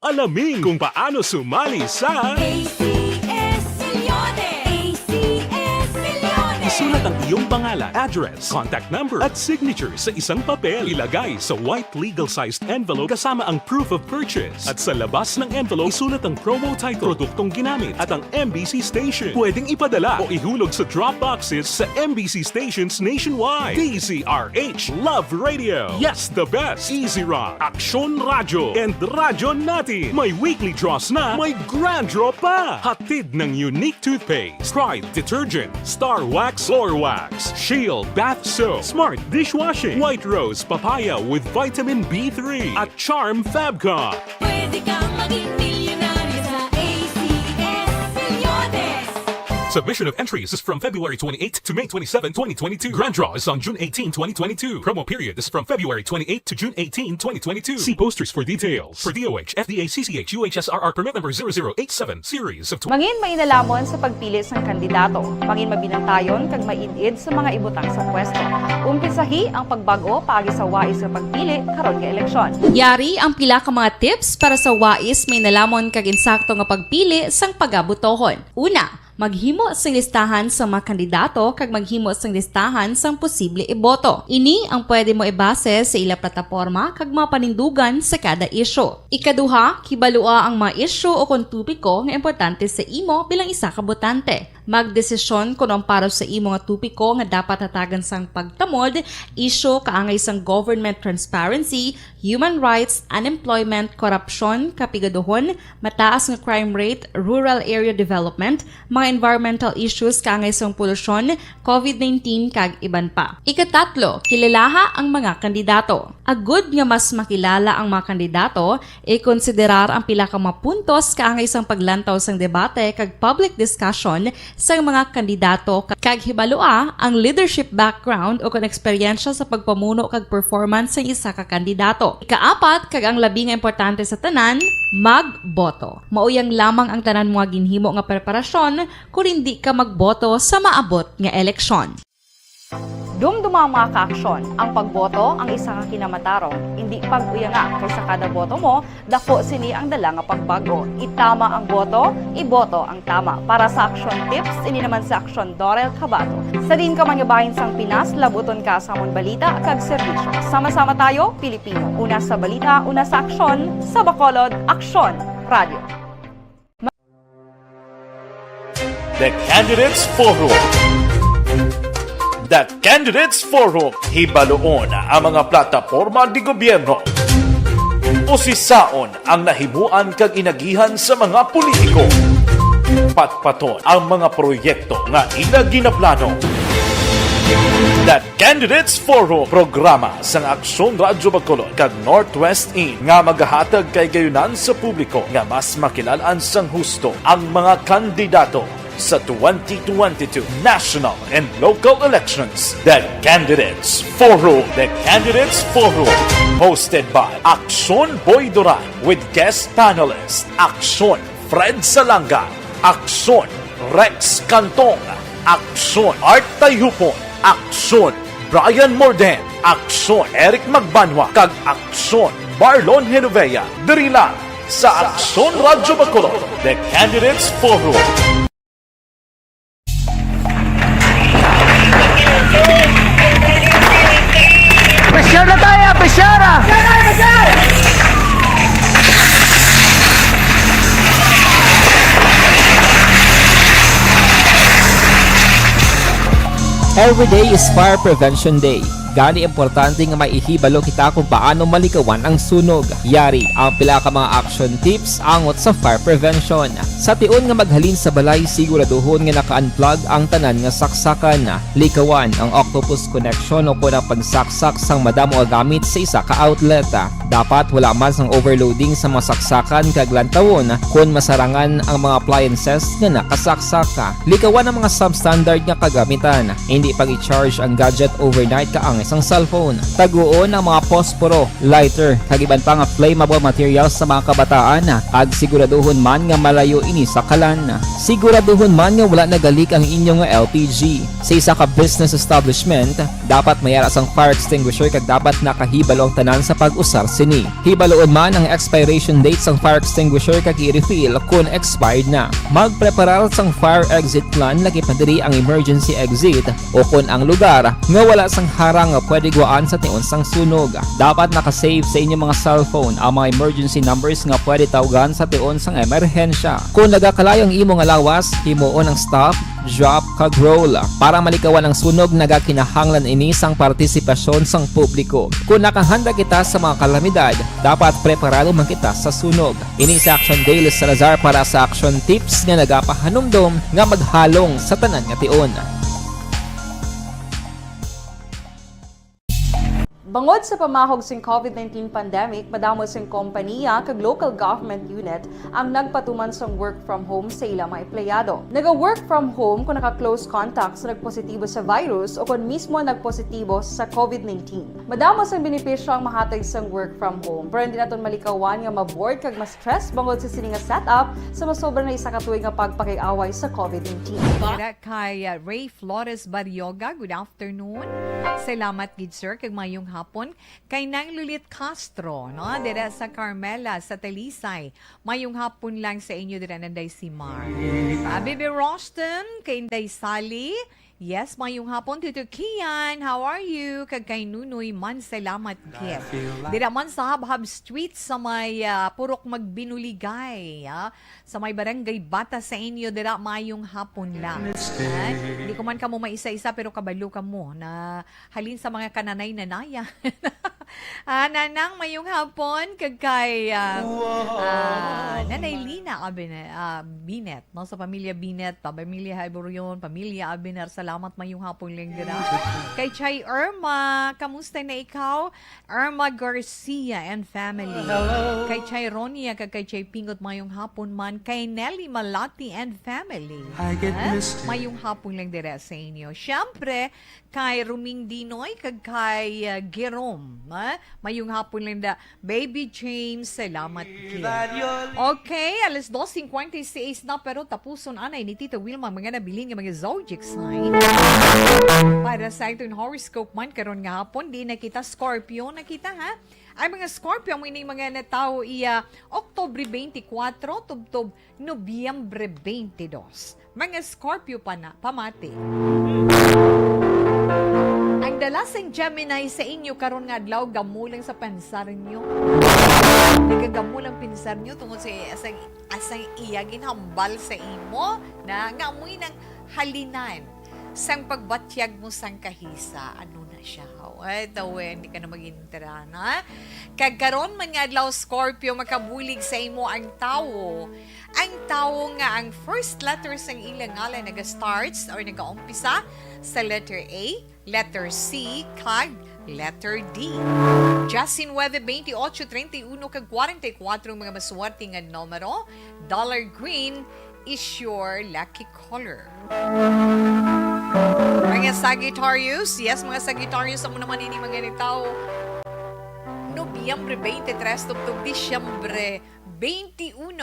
Alamin kung paano sumali sa ACS Milyones! ACS Milyones! Isulat ang iyong pangalan, address, contact number at signature sa isang papel. Ilagay sa white legal-sized envelope kasama ang proof of purchase. At sa labas ng envelope, isulat ang promo title, produktong ginamit at ang MBC station. Pwedeng ipadala o ihulog sa drop boxes sa MBC stations nationwide. DZRH Love Radio. Yes, the best. Easy Rock, Aksyon Radio, and Radyo Natin. May weekly draws na, may grand draw pa. Hatid ng unique toothpaste, Pride Detergent, Star Wax Floor Wax, Shield Bath Soap, Smart Dishwashing, White Rose Papaya with Vitamin B3, at Charm Fabcon. Pwede kang maging milyonaryo sa ACS Milyones! Submission of entries is from February 28 to May 27, 2022. Grand draw is on June 18, 2022. Promo period is from February 28 to June 18, 2022. See posters for details. For DOH, FDA, CCH, UHSRR permit number 0087 series of Mangin may nalamon sa pagpili sang kandidato. Mangin mabinantayon kag mainid sa mga ibutang sa pwesto. Umpisahi ang pagbago paagi sa wais sa pagpili karon nga eleksyon. Yari ang pila ka mga tips para sa wais may nalamon kag insakto nga pagpili sang pagabutohon. Una, maghimo sang listahan sa mga kandidato kag maghimo sang listahan sang posible iboto. Ini ang pwede mo ibase sa ila plataporma kag mga panindugan sa kada issue. Ikaduha, kibalua ang mga issue o kung tupiko nga importante sa imo bilang isa ka botante. Magdesisyon kung ang para sa imo nga tupiko nga dapat hatagan sang pagtamod, issue kaangay sang government transparency, human rights, unemployment, korupsyon, kapigaduhon, mataas nga crime rate, rural area development, mga environmental issues kaangay sang polusyon, COVID-19 kag iban pa. Ikatatlo, kilalaha ang mga kandidato. Agud nga mas makilala ang mga kandidato, i-konsiderar ang pila ka mga puntos kaangay sang paglantaw sang debate kag public discussion sa mga kandidato kag hibalua ang leadership background o kung eksperyensya sa pagpamuno kag performance sa isa ka kandidato. Ikaapat kag ang labi nga importante sa tanan, magboto. Mauyang lamang ang tanan mga ginhimo nga preparasyon kung hindi ka magboto sa maabot nga eleksyon. Dumduma mga kaaksyon, ang pagboto ang isa ka kinamatarong, hindi pag-uyanga kay sa kada boto mo, dako sini ang dala nga pagbago. Itama ang boto, iboto ang tama. Para sa action tips, ini naman sa action Dorel Cabato. Sa din ka mangabahin sang Pinas, labuton ka sa amon balita kag serbisyo. Sama-sama tayo, Pilipino. Una sa balita, una sa aksyon, sa Bacolod, Aksyon Radio. The Candidates Forum. The Candidates Forum. Hibaluon ang mga plataporma di gobyerno. Usisaon ang nahimuan kag inagihan sa mga politiko. Patpaton ang mga proyekto nga ila ginaplano. The Candidates Forum, programa sang Aksyon Radyo Bacolod kag Northwest In nga magahatag kay gayunan sa publiko nga mas makilalaan sang husto ang mga kandidato sa 2022 national and local elections. The Candidates Forum. The Candidates Forum. Hosted by Aksyon Boy Duran with guest panelists Aksyon Fred Salanga, Aksyon Rex Cantong, Aksyon Art Tayupon, Aksyon Brian Morden, Aksyon Eric Magbanwa, kag Aksyon Marlon Genovea. Diri lang sa Aksyon Radyo Bacolod. The Candidates Forum. Besyara tayo! Besyara! Every day is Fire Prevention Day. Gani importante nga maihibalo kita kung paano malikawan ang sunog. Yari ang pila ka mga action tips angot sa fire prevention. Sa tiun nga maghalin sa balay, siguraduhon nga naka-unplug ang tanan nga saksakan. Likawan ang octopus connection o kung ang pagsaksak sang madamo nga gamit sa isa ka outlet. Dapat wala man sang overloading sa mga saksakan kag lantawon kung masarangan ang mga appliances nga nakasaksaka. Likawan ang mga substandard nga kagamitan. Hindi pag i-charge ang gadget overnight kaang isang cellphone. Taguon ang mga posporo, lighter, kag iban pa nga flammable materials sa mga kabataan. Kag siguraduhon man nga malayo ini sa kalan. Siguraduhon man nga wala nagalik ang inyong LPG. Sa isa ka business establishment, dapat mayara sang fire extinguisher kag dapat nakahibalo ang tanan sa pag-usar sini. Hibaloon man ang expiration date sang fire extinguisher kag i-refill kung expired na. Magpreparar sang fire exit plan lagi pa diri ang emergency exit o kung ang lugar nga wala sang harang nga pwede guwaan sa tiun sang sunog. Dapat nakasave sa inyong mga cellphone ang mga emergency numbers nga pwede tawagan sa tiun sang emerhensya. Kung nagakalayo ang imo nga lawas, himuon ang stop, drop, kag roll. Para malikawan ang sunog, nagakinahanglan ini sang partisipasyon sang publiko. Kung nakahanda kita sa mga kalamidad, dapat preparado man kita sa sunog. Ini sa Action Daily Salazar para sa action tips nga nagapahanumdom nga maghalong sa tanan nga tiun. Bangod sa pamahog sing COVID-19 pandemic, madamo sing kompanya kag local government unit ang nagpatuman sang work from home sa ilang mga empleyado. Naga-work from home kung naka-close contacts na nagpositibo sa virus o kung mismo nagpositibo sa COVID-19. Madamo sang benepisyo ang mahatag sang work from home, pero hindi naton malikawan nga ma-bored kag ma-stress bangod sa sini nga setup sa masobra na isa ka tuig nga pagpakiaway sa COVID-19. Para kay Ray Flores Barrioga, good afternoon. Salamat gid sir kag mayong hapon. Kay Nang Lulit Castro, no, dira sa Carmela sa Talisay. Mayong hapon lang sa inyo dira nanday si Mar. Bibi Roston, kay Inday Sally. Yes, mayong hapon Tito Kian. How are you? Kag kay Nunoy man, salamat gid. Dira man sa Habhab Street sa may Purok Magbinuligay, sa may Barangay Bata sa inyo dira mayong hapon lang. Hindi ko man kamo maisa-isa pero kabalo kamo na halin sa mga kananay na naya. Nanang mayong hapon kag kay Nanay Lina Binet, no, sa pamilya Binet, pamilya Haiburion, pamilya Abiner, salamat mayong hapon lang dira. Kay Chay Irma, kamusta na ikaw? Irma Garcia and family. Kay Chay Ronia kag kay Chay Pingot mayong hapon man. Kay Nelly Malati and family. Mayong hapon lang dira sa inyo. Siyempre, kay Ruming Dinoy kag kay Jerome. Mayong hapon lang da. Baby James, salamat kid. Okay, alas 2:56 na pero tapuson anay ni Tita Wilma mga nabiling nga mga zodiac sign. Para sa itong horoscope man karon nga hapon, di na kita Scorpio na kita ha. Ay mga Scorpio mo ini mga natao iya Oktubre 24 tubtob Nobyembre 22. Mga Scorpio pa na pamati. Ang dalasang Gemini sa inyo karon nga adlaw gamulang sa pansar nyo. Nagagamulang pinsar nyo tungod sa asang iya ginhambal sa imo na ngamoy ng halinan sang pagbatyag mo sang kahisa. Ano na siya? Ay, tawe, hindi ka na mag-intera na. Kagkaroon man nga adlaw Scorpio makabulig sa imo ang tao. Ang tao nga ang first letter sang ilang ngalan naga-starts or naga-umpisa sa letter A, letter C, kag letter D. Justin 9, 28, 31, kag 44 mga maswerte nga numero. Dollar green is your lucky color. Mga Sagittarius, yes, mga Sagittarius, amo naman ini mga nitaw. Nobyembre 23, tubtub Disyembre 21.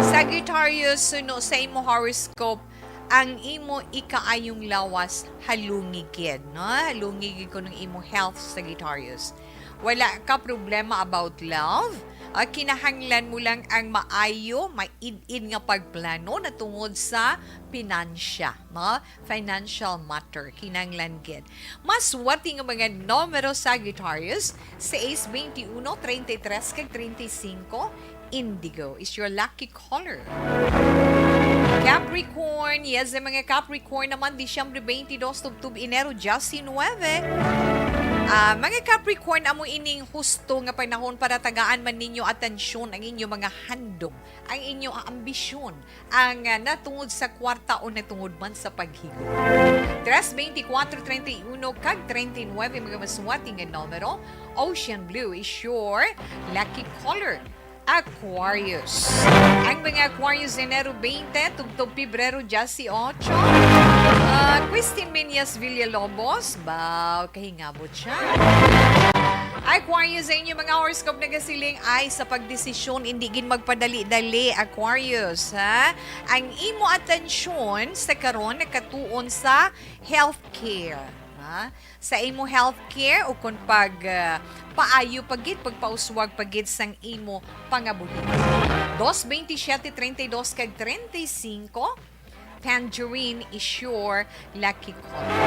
Sagittarius, suno sa imo horoscope, ang imo ikaayong lawas halungigid, no? Halungigid ko ng imo health, Sagittarius. Wala ka problema about love. Kinahanglan mo lang ang maayo, maid-id nga pagplano na tungod sa pinansya, no? Financial matter, kinahanglan gid. Mas wati nga mga numero Sagittarius, 6, 21, 33, kag 35, indigo is your lucky color. Capricorn, yes, mga Capricorn naman, Disyembre 22, tubtub Enero, Justin 9. Mga Capricorn, amo ining husto nga panahon para tagaan man ninyo atensyon ang inyong mga handom, ang inyong ambisyon, ang natungod sa kwarta o natungod man sa paghigo. 3, 24, 31, kag 39, mga maswati nga numero. Ocean blue is your lucky color. Aquarius. Ang mga Aquarius, Enero 20, tubtub Pebrero 18. Christine Menyas Villalobos, kahingabot siya. Aquarius, sa inyo mga horoscope na gasiling ay sa pagdesisyon, hindi gin magpadali-dali, Aquarius. Ha? Ang imo atensyon sa karon nakatuon sa healthcare. Sa imo healthcare o kung paayo pagid, pagpauswag pagid sang imo pangabuhi. 2, 27, 32, kag 35, tangerine is your lucky color.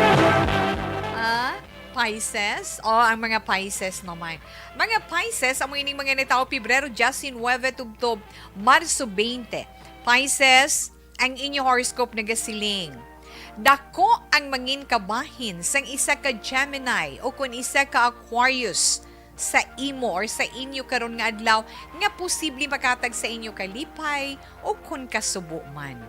Pisces, ang mga Pisces naman. Mga Pisces, amo ining mga nitao Pebrero, Justin 9, tubtob Marso 20. Pisces, ang inyo horoscope na gasiling. Dako ang mangin kabahin sang isa ka Gemini o kung isa ka Aquarius sa imo or sa inyo karon nga adlaw nga posible makatag sa inyo kalipay o kung kasubo man.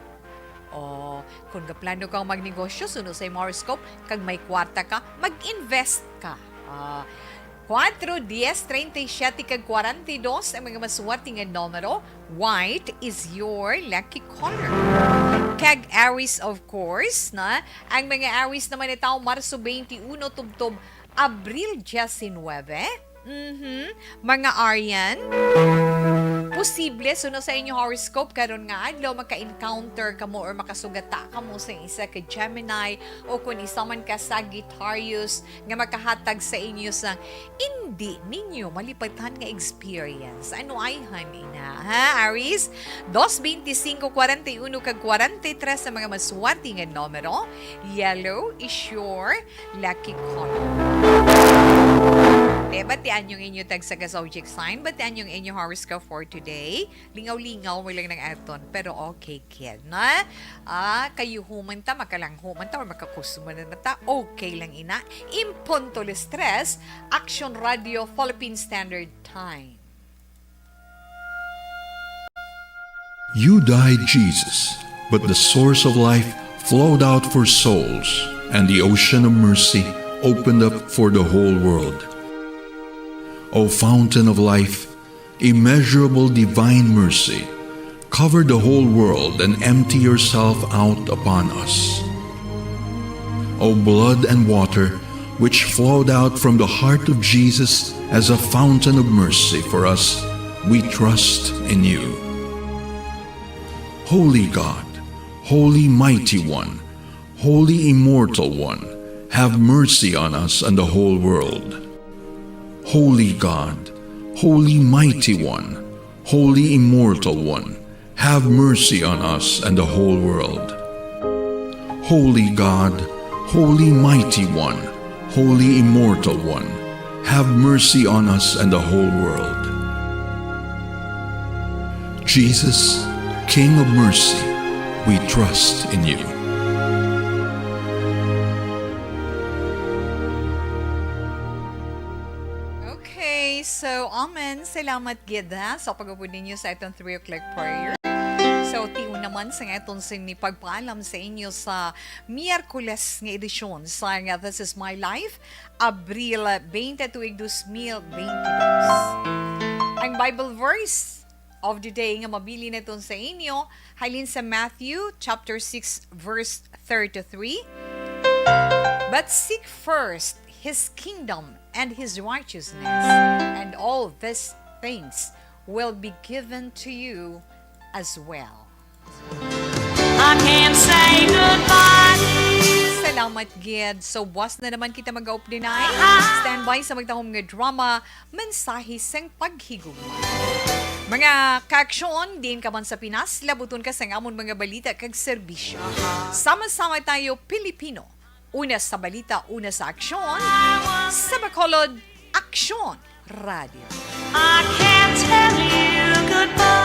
O kung kaplano kang magnegosyo, suno sa horoscope, kag may kwarta ka, mag-invest ka. 4, 10, 37, kag 42 ang mga maswerte nga numero. White is your lucky color. Kag Aries, of course, na ang mga Aries naman itaw Marso 21 tubtob Abril 19. Mga Aryan, posible suno sa inyong horoscope karon nga adlaw maka-encounter kamo or makasugata kamo sa isa ka Gemini o kung isa man ka Sagittarius nga makahatag sa inyo sa hindi ninyo malipatan nga experience. Ano ay ina, ha, Aries? 2, 25, 41 kag 43 sa mga maswerte nga numero. Yellow is your lucky color. Batian yung inyo tag sa zodiac sign, batian yung inyo horoscope for today. Lingaw-lingaw, mo lang ng aton, pero okay, kid, na? Kayo humanta, makalang humanta, or makakusuma na nata, okay lang ina. Impunto stress, Action Radio, Philippine Standard Time. You died, Jesus, but the source of life flowed out for souls, and the ocean of mercy opened up for the whole world. O fountain of life, immeasurable divine mercy, cover the whole world and empty yourself out upon us. O blood and water, which flowed out from the heart of Jesus as a fountain of mercy for us, we trust in you. Holy God, Holy Mighty One, Holy Immortal One, have mercy on us and the whole world. Holy God, Holy Mighty One, Holy Immortal One, have mercy on us and the whole world. Holy God, Holy Mighty One, Holy Immortal One, have mercy on us and the whole world. Jesus, King of mercy, we trust in you. So, amen. Salamat, Gida, sa pag-upod ninyo sa itong 3 o'clock prayer. So, tiyo naman sa itong sinipagpaalam sa inyo sa Miyerkules nga edisyon sa nga This Is My Life, Abril 22, 2022. Ang Bible verse of the day nga mabili na itong sa inyo, halin sa Matthew chapter 6, verse 33. But seek first His kingdom and His righteousness, and all these things will be given to you as well. I can't say goodbye. Salamat, Gid. So, buwas na naman kita mag-up dinay. Standby sa magtahong nga drama, mensahe sang paghigugma. Mga kaaksyon, din ka man sa Pinas, labuton ka sa ngamon mga balita kag serbisyo. Sama-sama tayo, Pilipino. Una sa balita, una sa aksyon. Sa Bacolod, Aksyon Radio. I can't tell you goodbye.